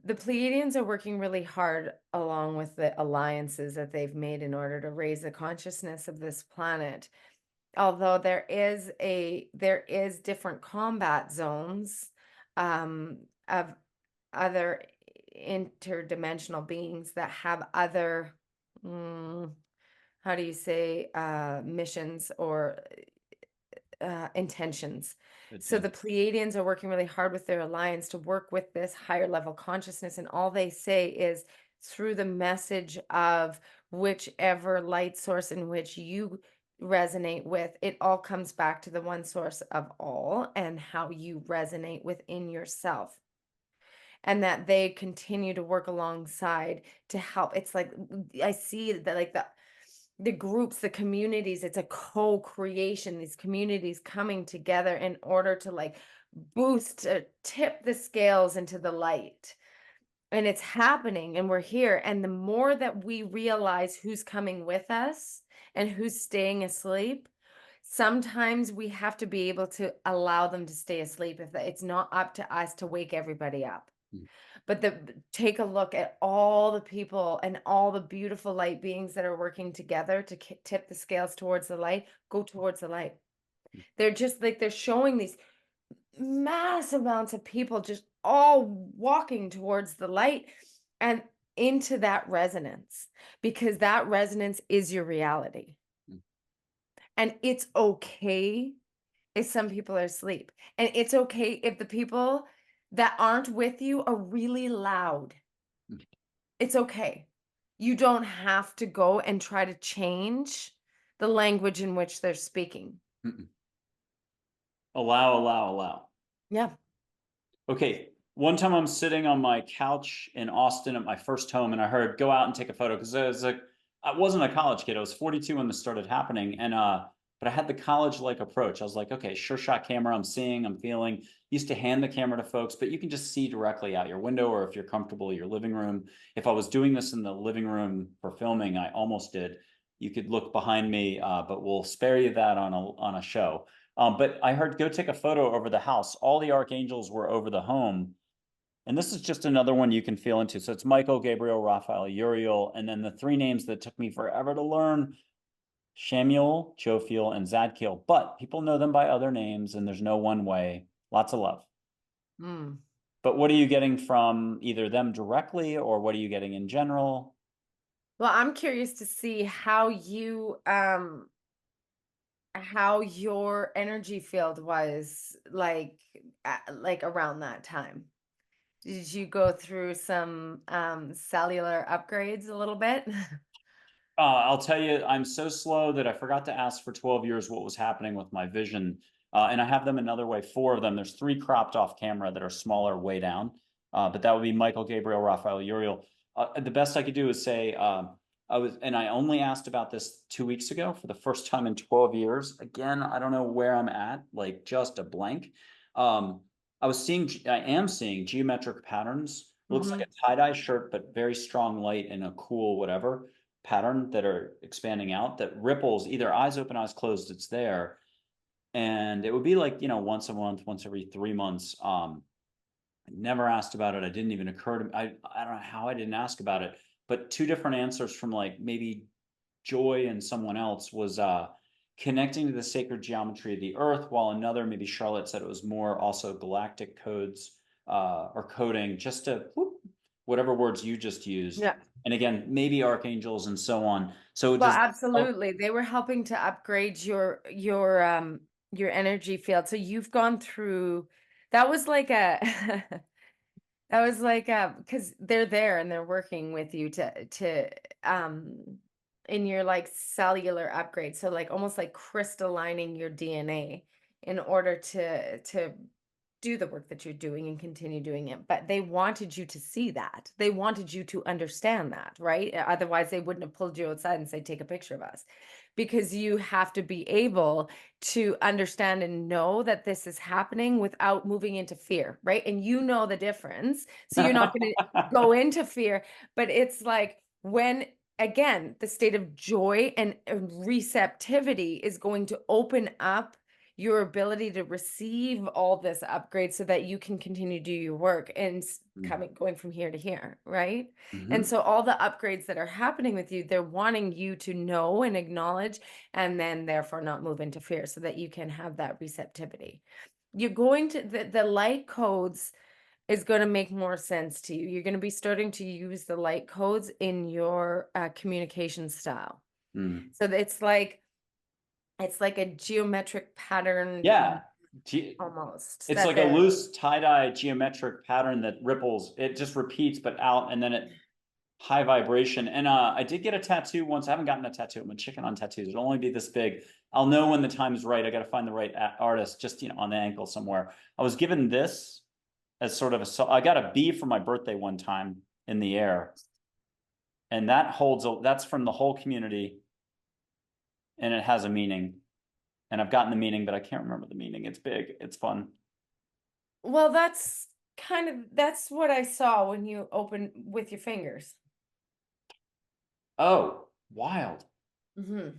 the Pleiadians are working really hard along with the alliances that they've made in order to raise the consciousness of this planet. Although there is different combat zones of other interdimensional beings that have other how do you say missions or intentions. So the Pleiadians are working really hard with their alliance to work with this higher level consciousness, and all they say is through the message of whichever light source in which you resonate with, it all comes back to the one source of all and how you resonate within yourself. And that they continue to work alongside to help. It's like I see that like the groups, the communities, it's a co-creation, these communities coming together in order to like boost, tip the scales into the light. And it's happening and we're here. And the more that we realize who's coming with us and who's staying asleep, sometimes we have to be able to allow them to stay asleep if it's not up to us to wake everybody up. But take a look at all the people and all the beautiful light beings that are working together to tip the scales towards the light. Go towards the light. They're just like, they're showing these mass amounts of people just all walking towards the light and into that resonance, because that resonance is your reality. And it's okay if some people are asleep. And it's okay if the people that aren't with you are really loud. It's okay. You don't have to go and try to change the language in which they're speaking. Allow. Yeah. Okay. One time I'm sitting on my couch in Austin at my first home, and I heard go out and take a photo, because I wasn't a college kid. I was 42 when this started happening. And but I had the college-like approach. I was like, okay, sure shot camera, I'm seeing, I'm feeling. Used to hand the camera to folks, but you can just see directly out your window, or if you're comfortable, your living room. If I was doing this in the living room for filming, I almost did. You could look behind me, but we'll spare you that on a show. But I heard go take a photo over the house. All the archangels were over the home. And this is just another one you can feel into. So it's Michael, Gabriel, Raphael, Uriel, and then the 3 names that took me forever to learn: Shamuel, Jophiel, and Zadkiel, but people know them by other names, and there's no one way. Lots of love. Mm. But what are you getting from either them directly, or what are you getting in general? Well, I'm curious to see how your energy field was like around that time. Did you go through some cellular upgrades a little bit? I'll tell you, I'm so slow that I forgot to ask for 12 years what was happening with my vision. And I have them another way, four of them. There's three cropped off camera that are smaller way down. But that would be Michael, Gabriel, Raphael, Uriel. The best I could do is say, I only asked about this 2 weeks ago for the first time in 12 years. Again, I don't know where I'm at, like just a blank. I am seeing geometric patterns. Looks like Hmm. a tie-dye shirt, but very strong light and a cool whatever pattern that are expanding out that ripples either eyes open, eyes closed. It's there. And it would be like, once a month, once every 3 months. I never asked about it. I didn't even occur to me. I don't know how I didn't ask about it, but two different answers from like maybe Joy and someone else was connecting to the sacred geometry of the earth, while another, maybe Charlotte, said it was more also galactic codes or coding, just to whoop, whatever words you just used. Yeah. And again, maybe archangels and so on. So Well, does absolutely. They were helping to upgrade your energy field. So you've gone through that was like a that was like a because they're there and they're working with you to in your like cellular upgrade. So like almost like crystallining your DNA in order to do the work that you're doing and continue doing it. But they wanted you to see that. They wanted you to understand that, right? Otherwise, they wouldn't have pulled you outside and say, take a picture of us. Because you have to be able to understand and know that this is happening without moving into fear, right? And you know the difference. So you're not going to go into fear, but it's like when again, the state of joy and receptivity is going to open up your ability to receive all this upgrade so that you can continue to do your work and going from here to here, right? And Mhm. so all the upgrades that are happening with you, they're wanting you to know and acknowledge and then therefore not move into fear so that you can have that receptivity. You're going to the light codes is going to make more sense to you. You're going to be starting to use the light codes in your communication style. Mm. So it's like a geometric pattern Yeah. almost It's that like a they're loose tie-dye geometric pattern that ripples. It just repeats, but out, and then it high vibration. And I did get a tattoo once. I haven't gotten a tattoo. I'm a chicken on tattoos. It'll only be this big. I'll know when the time's right. I got to find the right artist, just on the ankle somewhere. I was given this as sort of I got a B for my birthday one time in the air, and that's from the whole community, and it has a meaning. And I've gotten the meaning, but I can't remember the meaning. It's big. It's fun. well, that's what I saw when you open with your fingers. Oh, wild. Hmm.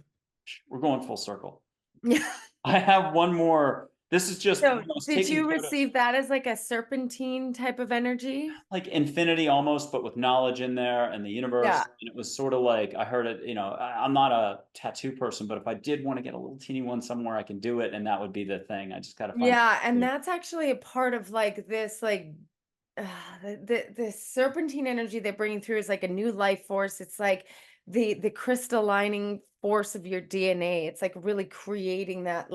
We're going full circle. Yeah. I have one more. This is just So when I was did taking you photos, receive that as like a serpentine type of energy? like infinity almost, but with knowledge in there and the Yeah. universe. And it was sort of like I heard it, I'm not a tattoo person, but if I did want to get a little teeny one somewhere, I can do it. And that would be the thing. I just got to find Yeah, and it. that's actually a part of like this uh, the serpentine energy they're bringing through is like a new life force. It's like the crystallining force of your DNA. It's like really creating that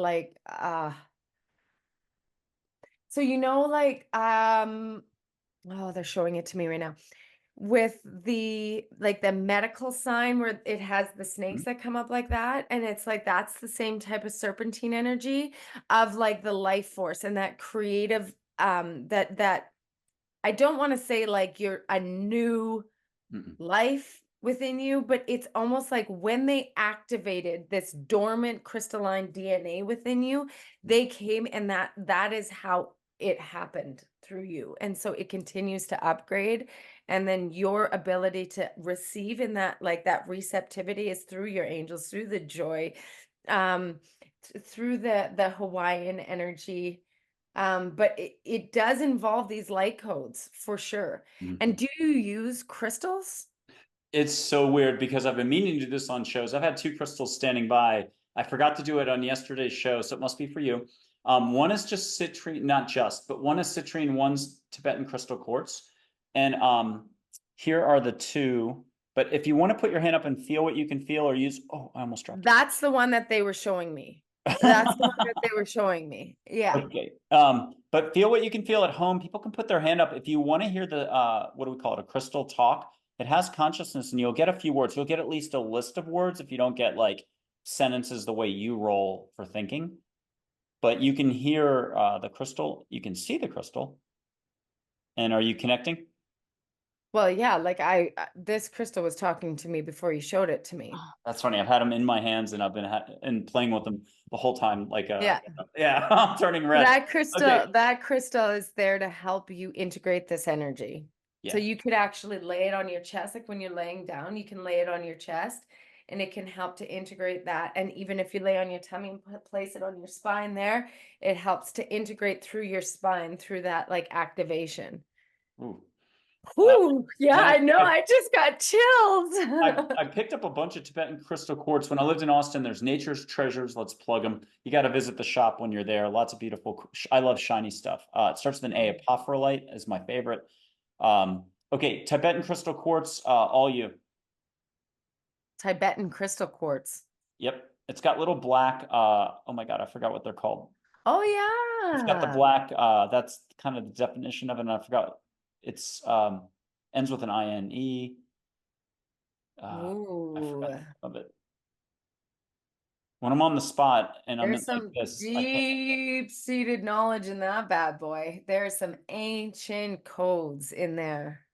so oh, they're showing it to me right now. With the medical sign where it has the snakes Mhm. that come up like that, and it's like that's the same type of serpentine energy of like the life force and that creative that I don't want to say like you're a new Mm-mm. life within you, but it's almost like when they activated this dormant crystalline DNA within you, they came and that is how it happened through you. And so it continues to upgrade. And then your ability to receive in that, like that receptivity is through your angels, through the joy, um, through the Hawaiian energy. But it does involve these light codes for sure. And Mhm. do you use crystals? It's so weird because I've been meaning to do this on shows. I've had 2 crystals standing by. I forgot to do it on yesterday's show, so it must be for you. One is just citrine, not just, but one is citrine, one's Tibetan crystal quartz. And here are the two. But if you want to put your hand up and feel what you can feel or use, oh, I almost dropped it. That's the one that they were showing me. That's the one that they were showing me. Yeah. Okay. But feel what you can feel at home. People can put their hand up. If you want to hear the what do we call it? A crystal talk. It has consciousness and you'll get a few words. You'll get at least a list of words if you don't get like sentences the way you roll for thinking. But you can hear the crystal, you can see the crystal. And are you connecting? Well, yeah, like this crystal was talking to me before you showed it to me. That's funny. I've had them in my hands and I've been and playing with them the whole time. Like, Yeah. yeah, I'm turning red. That crystal is there to help you integrate this energy. So Yeah. you could actually lay it on your chest, like when you're laying down, you can lay it on your chest and it can help to integrate that. And even if you lay on your tummy and place it on your spine there, it helps to integrate through your spine through that like activation. Ooh. Ooh, yeah, I know. I I just got chills. I picked up a bunch of Tibetan crystal quartz when I lived in Austin. There's Nature's Treasures. Let's plug them. You got to visit the shop when you're there. Lots of beautiful. I love shiny stuff. It starts with an A. Apophyllite is my favorite. Okay, Tibetan crystal quartz. All you. Tibetan crystal quartz. Yep, it's got little black. Oh my God, I forgot what they're called. Oh It's got the yeah. black. That's kind of the definition of it. And I forgot. It's ends with an INE. I Ooh. forgot of it. When I'm on the spot and I'm in There's like some this, I can't. deep-seated knowledge in that bad boy. There's some ancient codes in there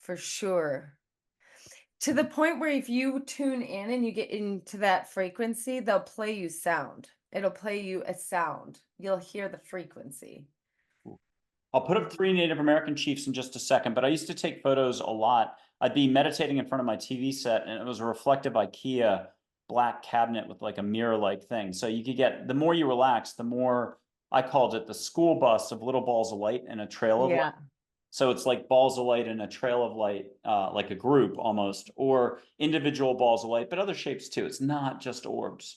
for sure. To the point where if you tune in and you get into that frequency, they'll play you sound. It'll play you a sound. You'll hear the frequency. I'll put up 3 Native American chiefs in just a second, but I used to take photos a lot. I'd be meditating in front of my TV set, and it was a reflective IKEA black cabinet with like a mirror-like thing. So you could get, the more you relax, the more, I called it the school bus of little balls of light and a trail of light. Yeah. So it's like balls of light and a trail of light, like a group almost, or individual balls of light, but other shapes too. It's not just orbs.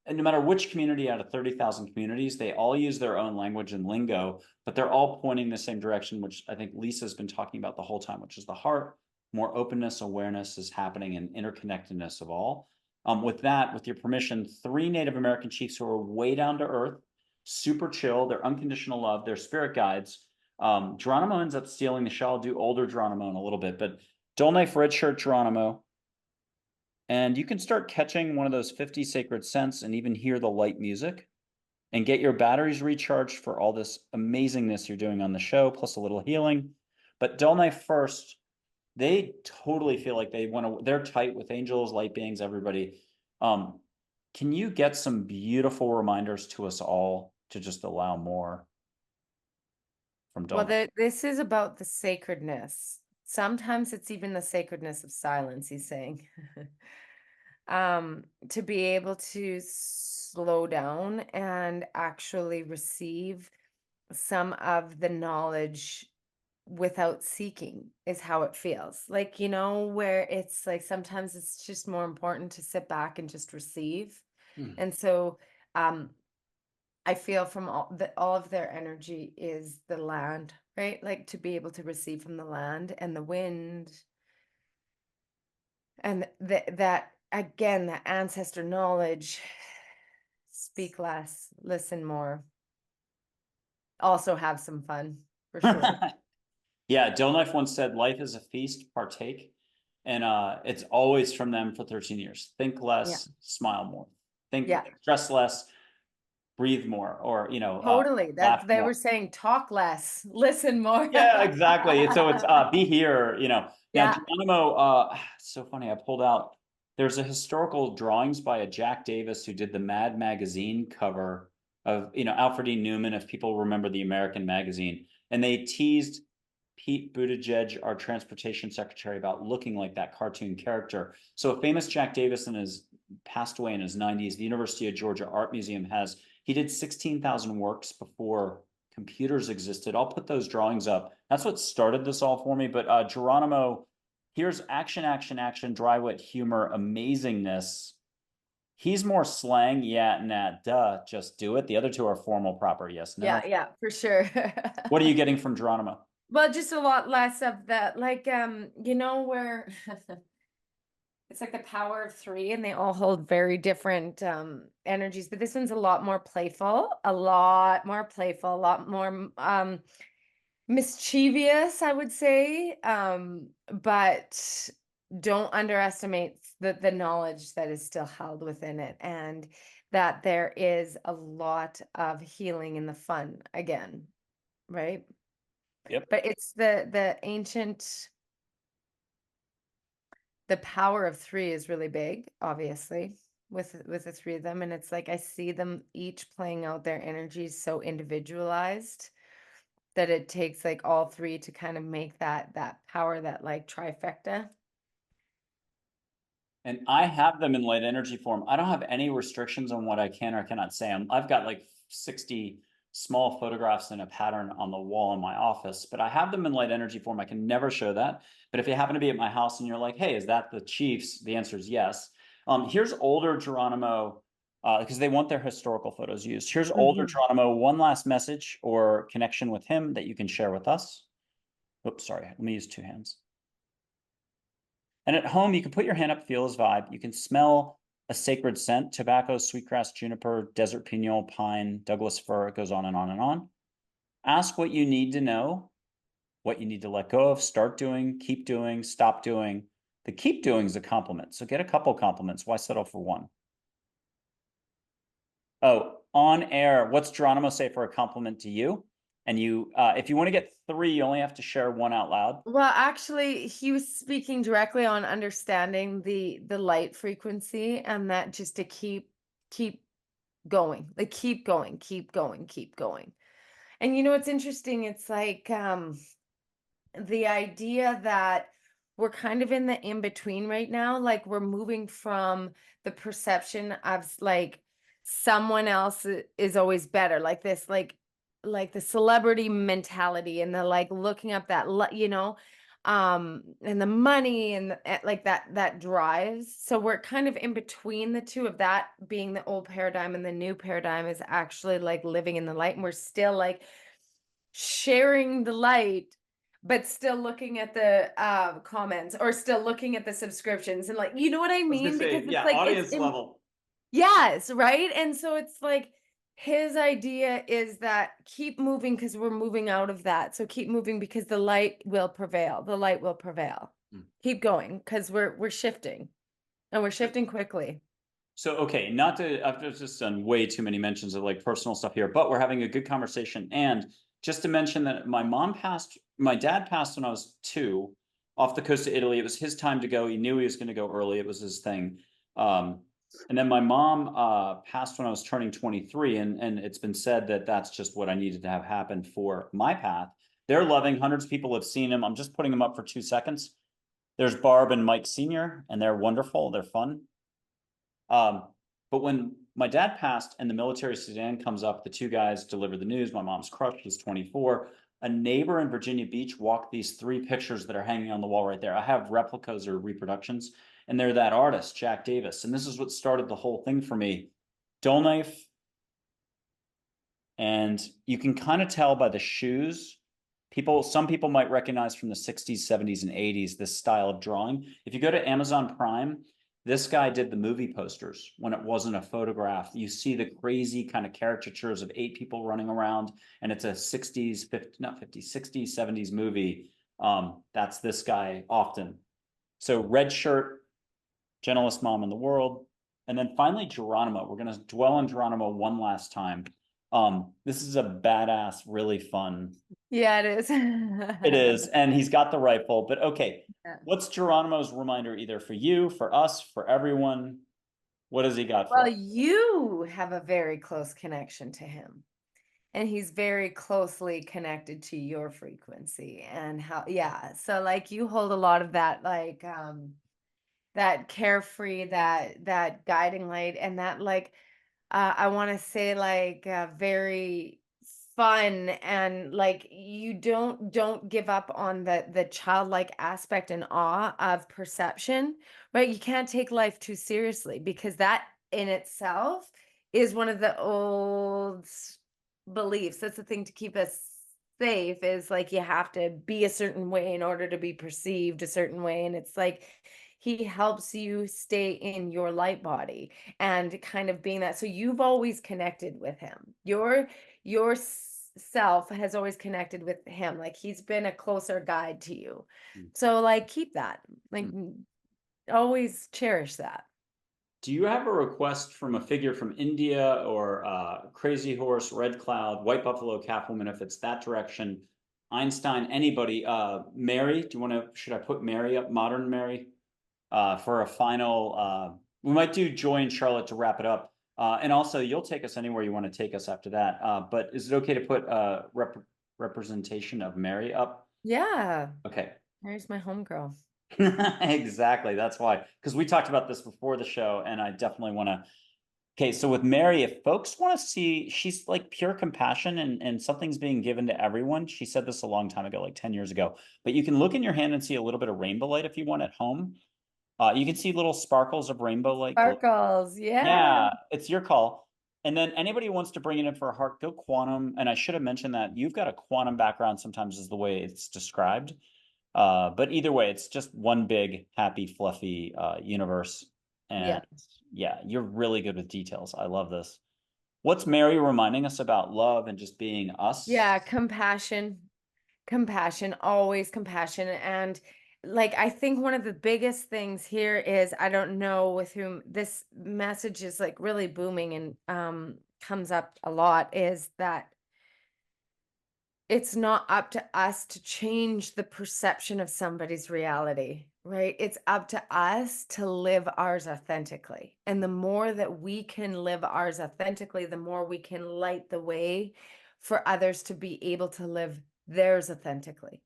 And no matter which community out of 30,000 communities, they all use their own language and lingo, but they're all pointing the same direction, which I think Lisa's been talking about the whole time, which is the heart. More openness, awareness is happening, and interconnectedness of all. With that, with your permission, 3 Native American chiefs who are way down to earth, super chill, they're unconditional love, they're spirit guides. Geronimo ends up stealing the show. I'll do older Geronimo in a little bit, but Dull Knife Red Shirt Geronimo. And you can start catching one of those 50 sacred scents and even hear the light music and get your batteries recharged for all this amazingness you're doing on the show, plus a little healing. But Dull Knife first, they totally feel like they want to, they're tight with angels, light beings, everybody. Can you get some beautiful reminders to us all to just allow more from Dull Well, Knife? this is about the sacredness. Sometimes it's even the sacredness of silence, he's saying. To be able to slow down and actually receive some of the knowledge without seeking is how it feels. Like, you know, where it's like sometimes it's just more important to sit back and just receive. And so I feel from all of their energy is the land, right? Like to be able to receive from the land and the wind and that again, the ancestor knowledge. Speak less, listen more. Also have some fun for sure. Yeah, Dull Knife once said, life is a feast, partake. And it's always from them for 13 years. Think less, smile more. Think, stress less, breathe more, or, Totally. laugh They more. were saying talk less, listen more. Yeah, exactly. So it's be here, Now Yeah. Geronimo, it's so funny. I pulled out, there's a historical drawings by a Jack Davis who did the Mad magazine cover of, Alfred E. Newman, if people remember the American magazine. And they teased Pete Buttigieg, our transportation secretary, about looking like that cartoon character. So a famous Jack Davis passed away in his 90s. The University of Georgia Art Museum he did 16,000 works before computers existed. I'll put those drawings up. That's what started this all for me. But Geronimo, here's action, action, action, dry wit, humor, amazingness. He's more slang, yeah, nah, duh, just do it. The other two are formal, proper, yes, no. Yeah, yeah, for sure. What are you getting from Geronimo? Well, just a lot less of that, like, where it's like the power of three, and they all hold very different energies, but this one's a lot more playful, a lot more playful, a lot more mischievous, I would say. But don't underestimate the knowledge that is still held within it, and that there is a lot of healing in the fun again, right? Yep. But it's the ancient, the power of three is really big, obviously, with the three of them. And it's like I see them each playing out their energies so individualized that it takes like all three to kind of make that power, that like trifecta. And I have them in light energy form. I don't have any restrictions on what I can or cannot say. I've got like 60 small photographs in a pattern on the wall in my office, but I have them in light energy form. I can never show that. But if you happen to be at my house and you're like, hey, is that the Chiefs? The answer is yes. Here's older Geronimo, because they want their historical photos used. Here's older Mhm. Geronimo, one last message or connection with him that you can share with us. Oops, sorry. Let me use two hands. And at home, you can put your hand up, feel his vibe. You can smell a sacred scent: tobacco, sweetgrass, juniper, desert pinon, pine, Douglas fir. It goes on and on and on. Ask what you need to know, what you need to let go of, start doing, stop doing. The keep doing is a compliment. So get a couple compliments. Why settle for one? Oh, on air, what's Geronimo say for a compliment to you? And you, if you want to get three, you only have to share one out loud. Well, actually, he was speaking directly on understanding the light frequency, and that just to keep going, like keep going, keep going, keep going. And it's interesting, it's like the idea that we're kind of in the in between right now, like we're moving from the perception of like someone else is always better, like this, like the celebrity mentality, and the like looking up that and the money, and like that drives. So we're kind of in between the two, of that being the old paradigm, and the new paradigm is actually like living in the light, and we're still like sharing the light, but still looking at the comments, or still looking at the subscriptions, and like, you know what I I was gonna mean? Because say, it's yeah, like audience level. yes, right? And so it's like his idea is that keep moving, because we're moving out of that. So keep moving, because the light will prevail. The light will prevail. Hmm. Keep going, because we're shifting, and we're shifting quickly. So, okay, not to, I've just done way too many mentions of like personal stuff here, but we're having a good conversation. And just to mention that my dad passed when I was 2 off the coast of Italy. It was his time to go. He knew he was going to go early. It was his thing. Um, and then my mom passed when I was turning 23. And it's been said that that's just what I needed to have happen for my path. They're loving. Hundreds of people have seen him. I'm just putting them up for 2 seconds. There's Barb and Mike Sr., and they're wonderful. They're fun. Um, but when my dad passed and the military sedan comes up, the two guys deliver the news. My mom's crushed. She's 24. A neighbor in Virginia Beach walked these 3 pictures that are hanging on the wall right there. I have replicas or reproductions, and they're that artist, Jack Davis. And this is what started the whole thing for me. Dull knife. And you can kind of tell by the shoes. Some people might recognize from the 60s, 70s, and 80s this style of drawing. If you go to Amazon Prime, this guy did the movie posters when it wasn't a photograph. You see the crazy kind of caricatures of 8 people running around, and it's a 60s, 50, not 50s, 60s, 70s movie. That's this guy often. So red shirt, gentlest mom in the world. And then finally, Geronimo. We're going to dwell on Geronimo one last time. This is a badass, really fun. Yeah, it is. It is, and he's got the rifle. But okay, Yeah. what's Geronimo's reminder, either for you, for us, for everyone? What has he got for Well, us? you have a very close connection to him, and he's very closely connected to your frequency, and how, yeah. So like you hold a lot of that, like that carefree, that guiding light, and that like I want to say like very fun, and like you don't give up on the childlike aspect and awe of perception, right? You can't take life too seriously, because that in itself is one of the old beliefs. That's the thing to keep us safe, is like you have to be a certain way in order to be perceived a certain way. And it's like he helps you stay in your light body and kind of being that. So you've always connected with him. Your self has always connected with him. Like he's been a closer guide to you. Mm. So like keep that. Like Mm. always cherish that. Do you have a request from a figure from India or Crazy Horse, Red Cloud, White Buffalo, Catwoman, if it's that direction? Einstein, anybody? Mary, do you want to? Should I put Mary up? Modern Mary, for a final. We might do Joy and Charlotte to wrap it up. And also, you'll take us anywhere you want to take us after that. But is it okay to put representation of Mary up? Yeah. Okay. There's my homegirl. Exactly. That's why. Because we talked about this before the show, and I definitely want to. Okay, so with Mary, if folks want to see, she's like pure compassion, and something's being given to everyone. She said this a long time ago, like 10 years ago. But you can look in your hand and see a little bit of rainbow light if you want at home. You can see little sparkles of rainbow light. Sparkles. Yeah. Yeah, it's your call. And then anybody who wants to bring it in for a heart, go quantum. And I should have mentioned that you've got a quantum background sometimes is the way it's described. But either way, it's just one big, happy, fluffy universe. Yeah. And yeah, you're really good with details. I love this. What's Mary reminding us about love and just being us? Yeah. Compassion, always compassion. And like, I think one of the biggest things here is, I don't know with whom this message is like really booming and comes up a lot, is that it's not up to us to change the perception of somebody's reality, right? It's up to us to live ours authentically. And the more that we can live ours authentically, the more we can light the way for others to be able to live theirs authentically.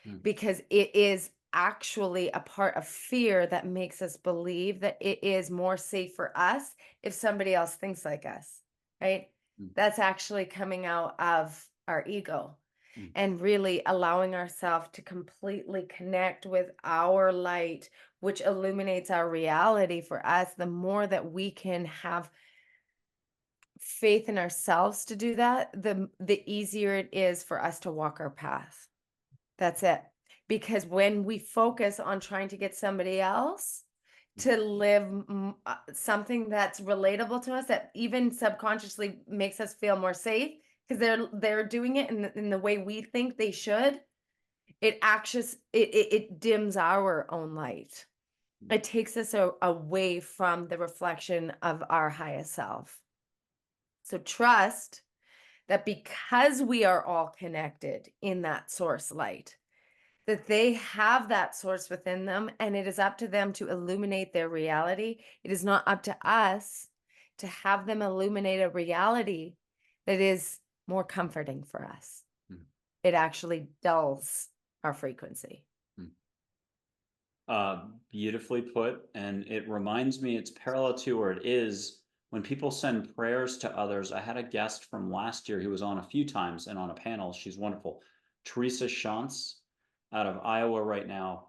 Mm. Because it is actually a part of fear that makes us believe that it is more safe for us if somebody else thinks like us, right? Mm. That's actually coming out of our ego. Mm. And really allowing ourselves to completely connect with our light, which illuminates our reality for us. The more that we can have faith in ourselves to do that, the easier it is for us to walk our path. That's it. Because when we focus on trying to get somebody else to live something that's relatable to us, that even subconsciously makes us feel more safe, because they're doing it in the way we think they should, it actually it dims our own light. It takes us away from the reflection of our highest self. So trust that because we are all connected in that source light, that they have that source within them, and it is up to them to illuminate their reality. It is not up to us to have them illuminate a reality that is more comforting for us. Mm. It actually dulls our frequency. Beautifully put. And it reminds me, it's parallel to, or it is, when people send prayers to others. I had a guest from last year who was on a few times and on a panel. She's wonderful. Teresa Shantz out of Iowa right now.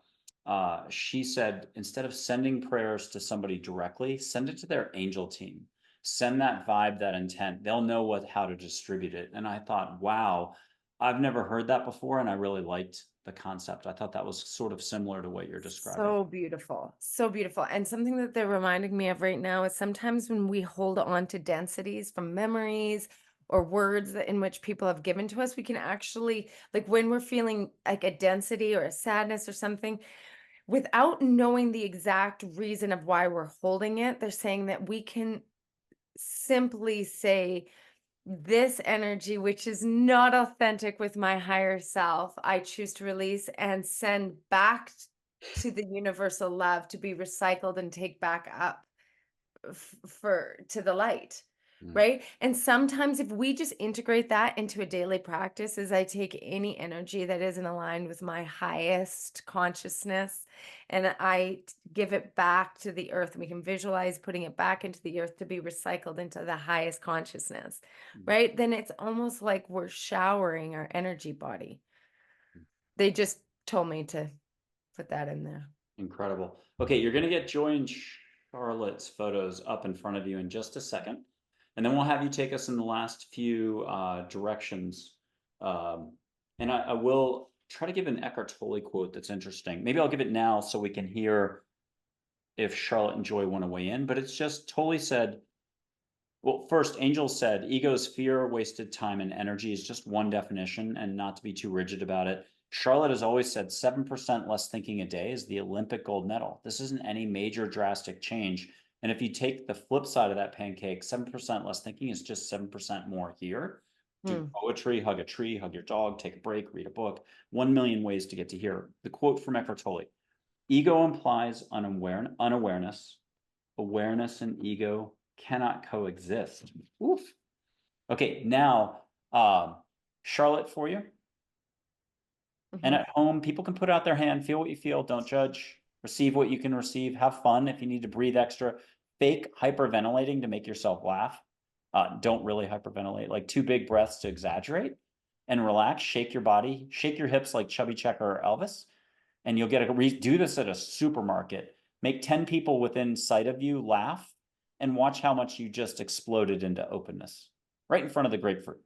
She said, instead of sending prayers to somebody directly, send it to their angel team. Send that vibe, that intent. They'll know how to distribute it. And I thought, wow, I've never heard that before, and I really liked the concept. I thought that was sort of similar to what you're describing. So beautiful. So beautiful. And something that they're reminding me of right now is sometimes when we hold on to densities from memories or words that in which people have given to us, we can actually, like when we're feeling like a density or a sadness or something, without knowing the exact reason of why we're holding it, they're saying that we can simply say, this energy, which is not authentic with my higher self, I choose to release and send back to the universal love to be recycled and take back up to the light. Mm, right? And sometimes if we just integrate that into a daily practice, as I take any energy that isn't aligned with my highest consciousness and give it back to the earth, and we can visualize putting it back into the earth to be recycled into the highest consciousness, mm, right? Then it's almost like we're showering our energy body. mm. They just told me to put that in there. Incredible. Okay, you're gonna get Joy and Charlotte's photos up in front of you in just a second, and then we'll have you take us in the last few directions. Um, and I will try to give an Eckhart Tolle quote that's interesting. Maybe I'll give it now so we can hear if Charlotte and Joy want to weigh in. But it's just Tolle said, well, first, Angel said, ego's fear, wasted time, and energy is just one definition, and not to be too rigid about it. Charlotte has always said 7% less thinking a day is the Olympic gold medal. This isn't any major drastic change. And if you take the flip side of that pancake, 7% less thinking is just 7% more here. Do Hmm. poetry, hug a tree, hug your dog, take a break, read a book. 1 million ways to get to here. The quote from Eckhart Tolle: ego implies unawareness. Awareness and ego cannot coexist. Oof. Okay, now, Charlotte for you. And Mhm. at home, people can put out their hand, feel what you feel, don't judge, receive what you can receive, have fun if you need to breathe extra. Fake hyperventilating to make yourself laugh. Don't really hyperventilate, like 2 big breaths to exaggerate, and relax, shake your body, shake your hips like Chubby Checker or Elvis, and you'll get do this at a supermarket. Make 10 people within sight of you laugh, and watch how much you just exploded into openness right in front of the grapefruit.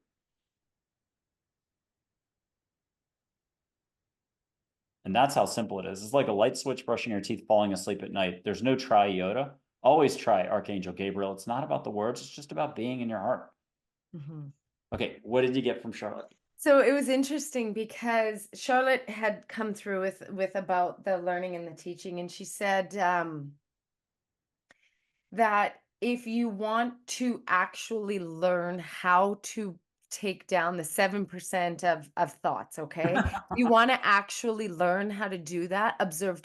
And that's how simple it is. It's like a light switch brushing your teeth, falling asleep at night. There's no try iota. Always try Archangel Gabriel. It's not about the words, it's just about being in your heart. Mhm. Okay, what did you get from Charlotte? So it was interesting because Charlotte had come through with about the learning and the teaching, and she said that if you want to actually learn how to take down the 7% of thoughts, okay? You want to actually learn how to do that, observe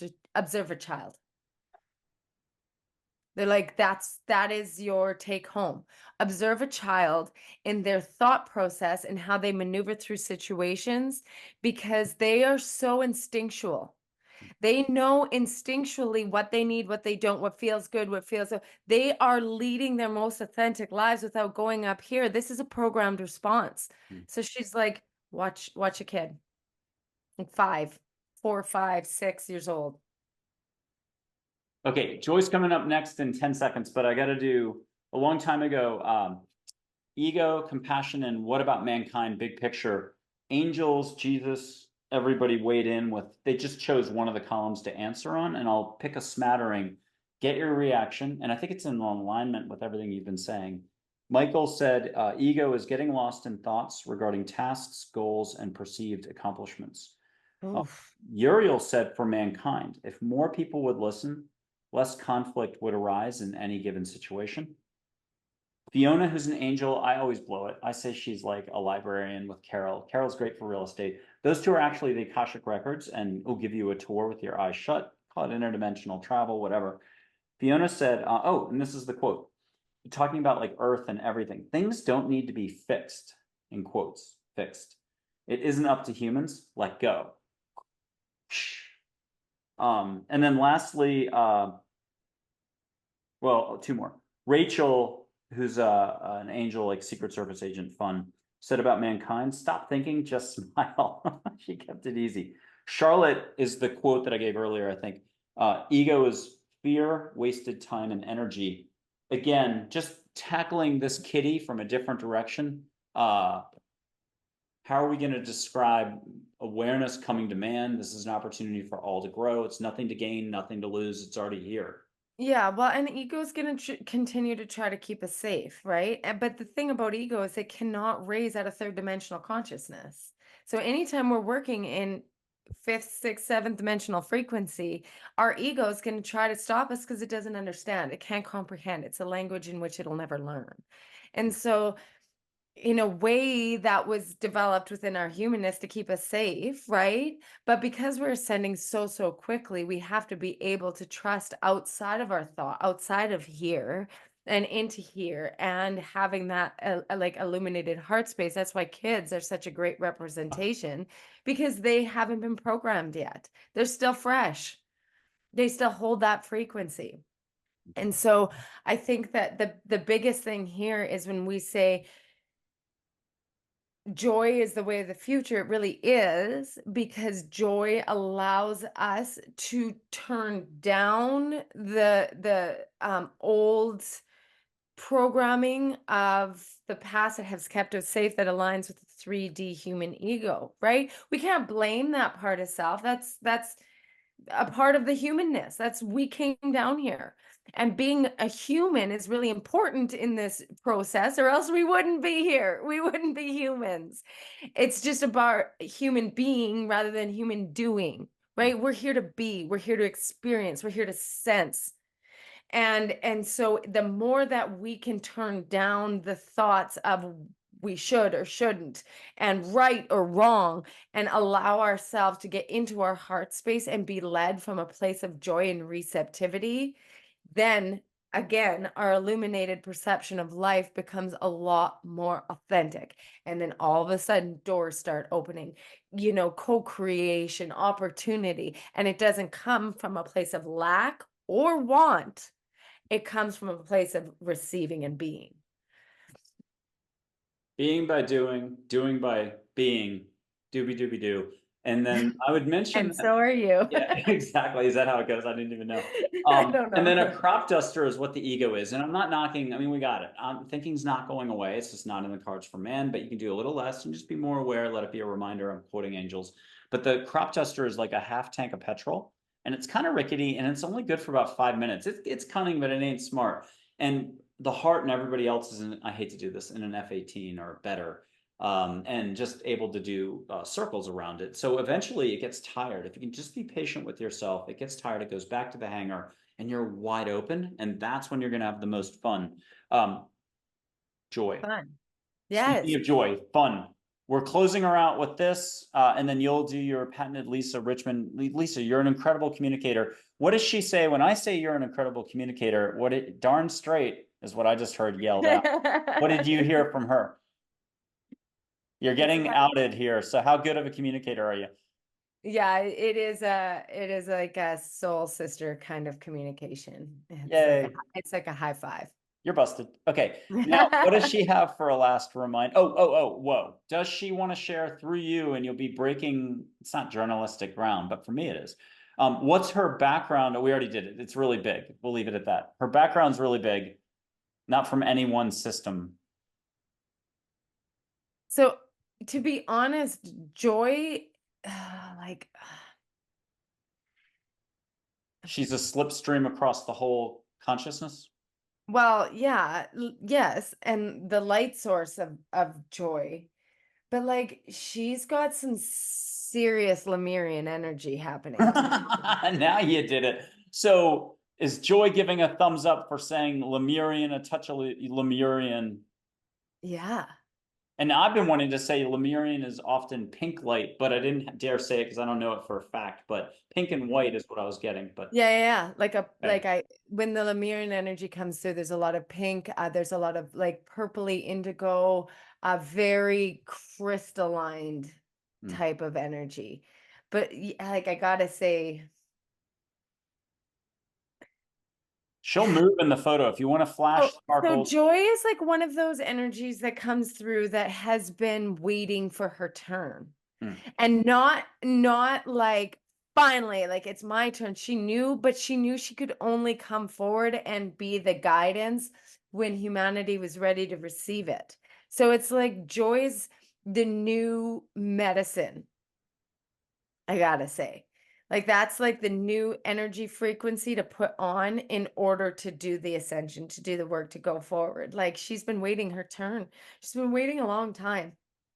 a child. They're like, that is your take home. Observe a child in their thought process and how they maneuver through situations because they are so instinctual. They know instinctually what they need, what they don't, what feels good, what feels so. They are leading their most authentic lives without going up here. This is a programmed response. So she's like, watch a kid, like 5, 4, 5, 6 years old. Okay, Joy's coming up next in 10 seconds, but I got to do a long time ago. Ego, compassion, and what about mankind? Big picture. Angels, Jesus, everybody weighed in with, they just chose one of the columns to answer on, and I'll pick a smattering, get your reaction. And I think it's in alignment with everything you've been saying. Michael said, ego is getting lost in thoughts regarding tasks, goals, and perceived accomplishments. Oof. Uriel said, for mankind, if more people would listen, less conflict would arise in any given situation. Fiona, who's an angel, I always blow it. I say she's like a librarian with Carol. Carol's great for real estate. Those two are actually the Akashic records, and will give you a tour with your eyes shut. Call it interdimensional travel, whatever. Fiona said, oh, and this is the quote, talking about like Earth and everything. Things don't need to be fixed, in quotes, fixed. It isn't up to humans. Let go. And then lastly, well, 2 more. Rachel, who's an angel, like Secret Service agent, fun, said about mankind: stop thinking, just smile. She kept it easy. Charlotte is the quote that I gave earlier, I think. Ego is fear, wasted time, and energy. Again, just tackling this kitty from a different direction. How are we going to describe awareness coming to man? This is an opportunity for all to grow. It's nothing to gain, nothing to lose. It's already here. Yeah, well, and ego is going to continue to try to keep us safe, right? But the thing about ego is it cannot raise at a third dimensional consciousness. So anytime we're working in fifth, sixth, seventh dimensional frequency, our ego is going to try to stop us because it doesn't understand. It can't comprehend. It's a language in which it'll never learn. And so in a way that was developed within our humanness to keep us safe, right? But because we're ascending so quickly, we have to be able to trust outside of our thought, outside of here, and into here and having that like illuminated heart space. That's why kids are such a great representation, because they haven't been programmed yet. They're still fresh. They still hold that frequency. And so I think that the biggest thing here is when we say joy is the way of the future, it really is, because joy allows us to turn down the old programming of the past that has kept us safe, that aligns with the 3D human ego, right? We can't blame that part of self. That's a part of the humanness. That's, we came down here. And being a human is really important in this process, or else we wouldn't be here. We wouldn't be humans. It's just about human being rather than human doing, right? We're here to be, we're here to experience, we're here to sense. And so the more that we can turn down the thoughts of we should or shouldn't, and right or wrong, and allow ourselves to get into our heart space and be led from a place of joy and receptivity, then again, our illuminated perception of life becomes a lot more authentic. And then all of a sudden, doors start opening, co-creation, opportunity. And it doesn't come from a place of lack or want. It comes from a place of receiving and being. Being by doing, doing by being, doobie doobie doo. And then I would mention And so are you. yeah, exactly. Is that how it goes? I didn't even know. I don't And then a know. crop duster is what the ego is. And I'm not knocking, I mean, we got it. Thinking's not going away. It's just not in the cards for man, but you can do a little less and just be more aware. Let it be a reminder. I'm quoting angels. But the crop duster is like a half tank of petrol, and it's kind of rickety, and it's only good for about 5 minutes. It's cunning, but it ain't smart. And the heart and everybody else is in, I hate to do this, in an F-18 or better, and just able to do circles around it. So eventually it gets tired. If you can just be patient with yourself, it gets tired, it goes back to the hangar, and you're wide open, and that's when you're going to have the most fun. Joy. Fun. Speaking Yes. of joy, fun. We're closing her out with this, and then you'll do your patented Lisa Richmond. Lisa, you're an incredible communicator. What does she say when I say you're an incredible communicator? What it darn straight is what I just heard yelled out. What did you hear from her? You're It's getting outed here. So how good of a communicator are you? Yeah, it is like a soul sister kind of communication. Yay. It's like a high five. You're busted. Okay. Now, what does she have for a last remind? Oh, whoa. Does she want to share through you, and you'll be breaking, it's not journalistic ground, but for me it is. What's her background? Oh, we already did it. It's really big. We'll leave it at that. Her background's really big, not from any one system. So to be honest, joy, like, She's a slipstream across the whole consciousness. well, yeah, yes, and the light source of joy. But like she's got some serious Lemurian energy happening to me. Now you did it. So is Joy giving a thumbs up for saying Lemurian, a touch of Lemurian? Yeah. And I've been wanting to say Lemurian is often pink light, but I didn't dare say it because I don't know it for a fact. But pink and white is what I was getting. But Yeah. Like okay. when the Lemurian energy comes through, there's a lot of pink, there's a lot of like purpley indigo, very crystalline Hmm. type of energy. But like I gotta say, She'll move in the photo if you want to flash so sparkles. joy is like one of those energies that comes through that has been waiting for her turn. Hmm. And not like finally like it's my turn. She knew, but she knew she could only come forward and be the guidance when humanity was ready to receive it. So it's like joy's the new medicine, I gotta say. Like that's like the new energy frequency to put on in order to do the ascension, to do the work, to go forward. Like she's been waiting her turn. She's been waiting a long time.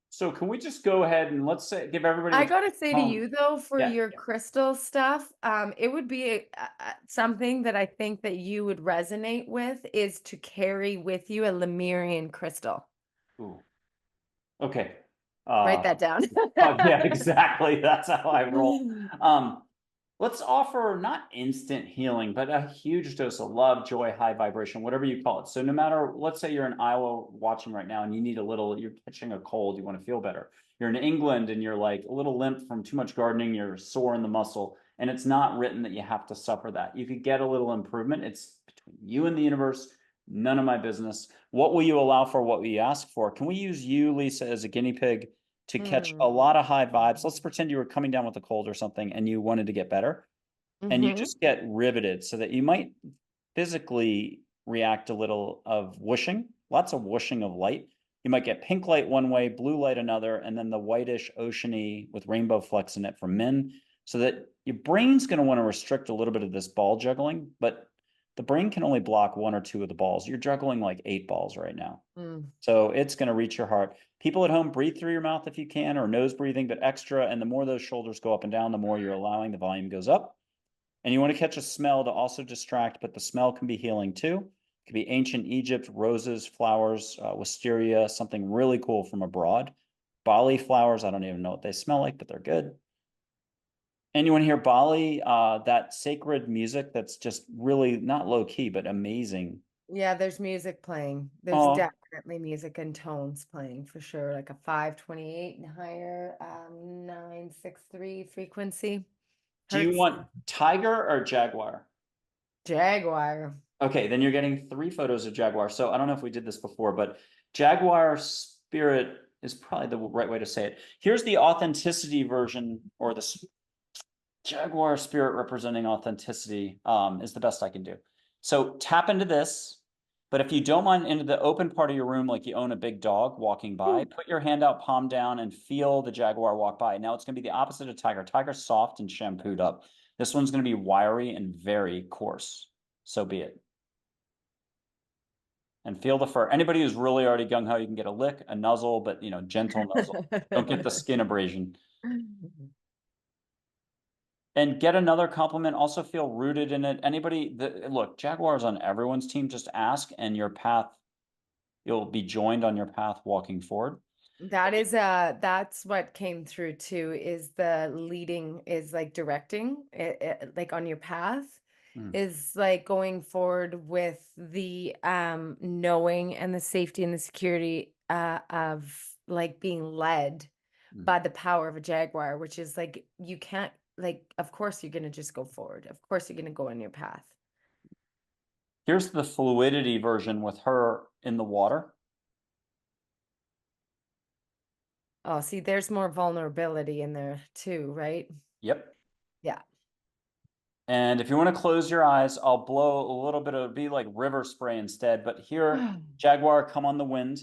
So can we just go ahead and let's say give everybody I the gotta say to home? you though, for Yeah. your crystal stuff, it would be something that I think that you would resonate with is to carry with you a Lemurian crystal. Ooh. Okay. Write that down. Oh, yeah, exactly. That's how I roll. let's offer not instant healing, but a huge dose of love, joy, high vibration, whatever you call it. So no matter, let's say you're in Iowa watching right now and you need a little, you're catching a cold, you want to feel better. You're in England and you're like a little limp from too much gardening, you're sore in the muscle, and it's not written that you have to suffer that. You could get a little improvement. It's between you and the universe. None of my business. What will you allow for? What will you ask for? Can we use you, Lisa, as a guinea pig to catch a Mm. lot of high vibes? Let's pretend you were coming down with a cold or something and you wanted to get better and you Hmm. just get riveted so that you might physically react a little of whooshing, lots of whooshing of light. You might get pink light one way, blue light another, and then the whitish oceany with rainbow flecks in it for men, so that your brain's going to want to restrict a little bit of this ball juggling, but the brain can only block one or two of the balls. You're juggling like 8 balls right now. Mm. So it's going to reach your heart. People at home, breathe through your mouth if you can, or nose breathing, but extra. And the more those shoulders go up and down, the more you're allowing the volume goes up. And you want to catch a smell to also distract, but the smell can be healing too. It could be ancient Egypt, roses, flowers, wisteria, something really cool from abroad. Bali flowers, I don't even know what they smell like, but they're good. And you want to hear Bali, that sacred music that's just really not low key, but amazing. Yeah, there's music playing. There's Oh, definitely music and tones playing for sure, like a 528 and higher, 963 frequency, do you hertz. want tiger or jaguar? Jaguar. Okay, then you're getting 3 photos of jaguar. So I don't know if we did this before, but jaguar spirit is probably the right way to say it. Here's the authenticity version, or the jaguar spirit representing authenticity, is the best I can do. So tap into this, but if you don't mind, into the open part of your room, like you own a big dog walking by, put your hand out, palm down, and feel the jaguar walk by. Now it's going to be the opposite of tiger. Tiger's soft and shampooed up. This one's going to be wiry and very coarse. So be it. And feel the fur. Anybody who's really already gung ho, you can get a lick, a nuzzle, but gentle nuzzle. Don't get the skin abrasion. And get another compliment. Also feel rooted in it. Anybody that look, Jaguars on everyone's team, just ask, and your path, you'll be joined on your path walking forward. That's what came through too, is the leading, is like directing it, like on your path, Mm, is like going forward with the knowing and the safety and the security of like being led mm. by the power of a jaguar, which is like you can't, like, of course you're gonna just go forward. Of course you're gonna go on your path. Here's the fluidity version with her in the water. Oh, see, there's more vulnerability in there too, right? Yep. Yeah. And if you want to close your eyes, I'll blow a little bit of, be like river spray instead. But here, Jaguar, come on the wind.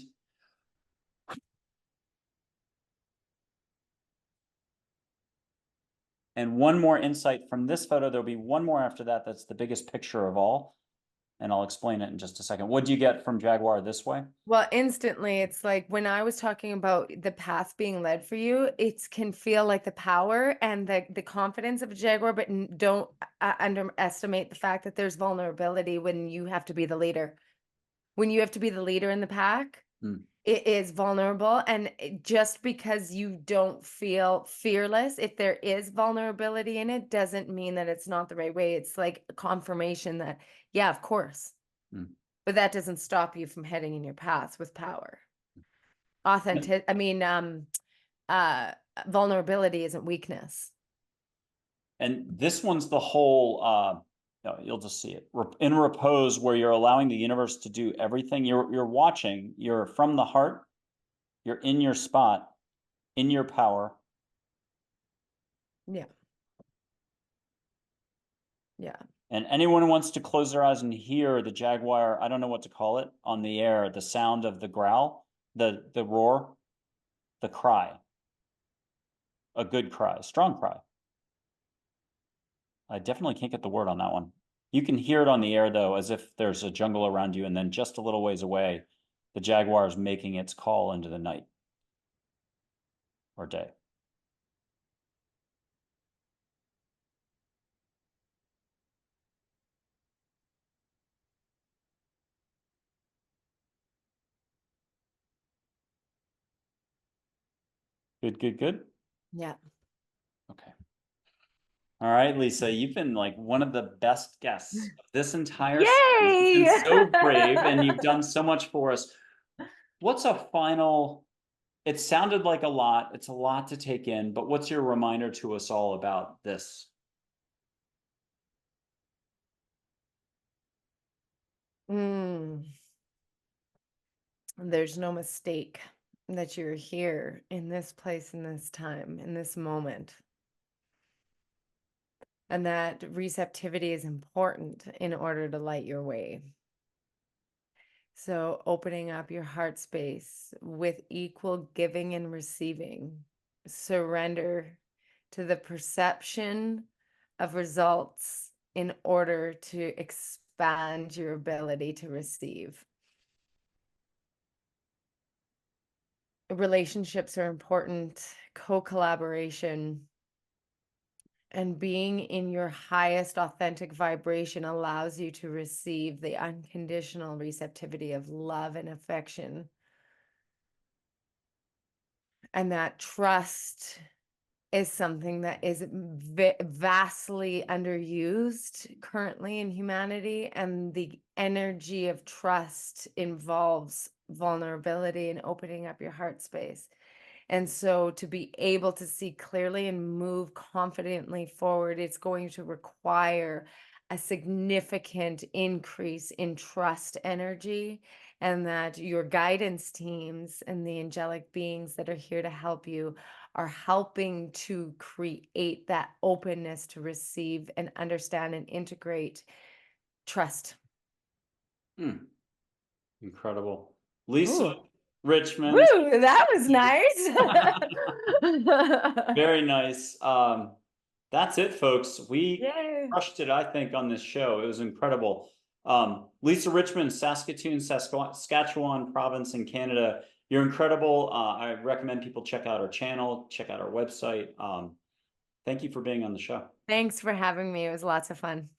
And one more insight from this photo. There'll be one more after that. That's the biggest picture of all. And I'll explain it in just a second. What do you get from Jaguar this way? Well, instantly, it's like when I was talking about the path being led for you, it can feel like the power and the confidence of a jaguar, but don't underestimate the fact that there's vulnerability when you have to be the leader. When you have to be the leader in the pack, Hmm. it is vulnerable. And just because you don't feel fearless, if there is vulnerability in it, doesn't mean that it's not the right way. It's like a confirmation that, yeah, of course. Hmm. But that doesn't stop you from heading in your path with power. And Authentic, I mean, uh, vulnerability isn't weakness. this one's the whole, no, you'll just see it in repose, where you're allowing the universe to do everything. You're watching, you're from the heart, you're in your spot, in your power. Yeah. Yeah. And anyone who wants to close their eyes and hear the jaguar, I don't know what to call it, on the air, the sound of the growl, the roar, the cry, a good cry, strong cry. I definitely can't get the word on that one. You can hear it on the air though, as if there's a jungle around you, and then just a little ways away, the jaguar is making its call into the night or day. Good, good, good. Yeah. Okay. All right, Lisa, you've been like one of the best guests of this entire series. You've been Yay! so brave and you've done so much for us. What's a final, it sounded like a lot, it's a lot to take in, but what's your reminder to us all about this? Mm, there's no mistake that you're here in this place, in this time, in this moment. And that receptivity is important in order to light your way. So, opening up your heart space with equal giving and receiving, surrender to the perception of results in order to expand your ability to receive. Relationships are important, co-collaboration, and being in your highest authentic vibration allows you to receive the unconditional receptivity of love and affection. And that trust is something that is vastly underused currently in humanity. And the energy of trust involves vulnerability and opening up your heart space. And so to be able to see clearly and move confidently forward, it's going to require a significant increase in trust energy, and that your guidance teams and the angelic beings that are here to help you are helping to create that openness to receive and understand and integrate trust. Incredible. Lisa Ooh. Richmond. Woo, that was nice. Very nice. That's it, folks. We Yay. crushed it, I think, on this show. It was incredible. Lisa Richmond, Saskatoon, Saskatchewan province in Canada. You're incredible. I recommend people check out our channel, check out our website. Thank you for being on the show. Thanks for having me. It was lots of fun.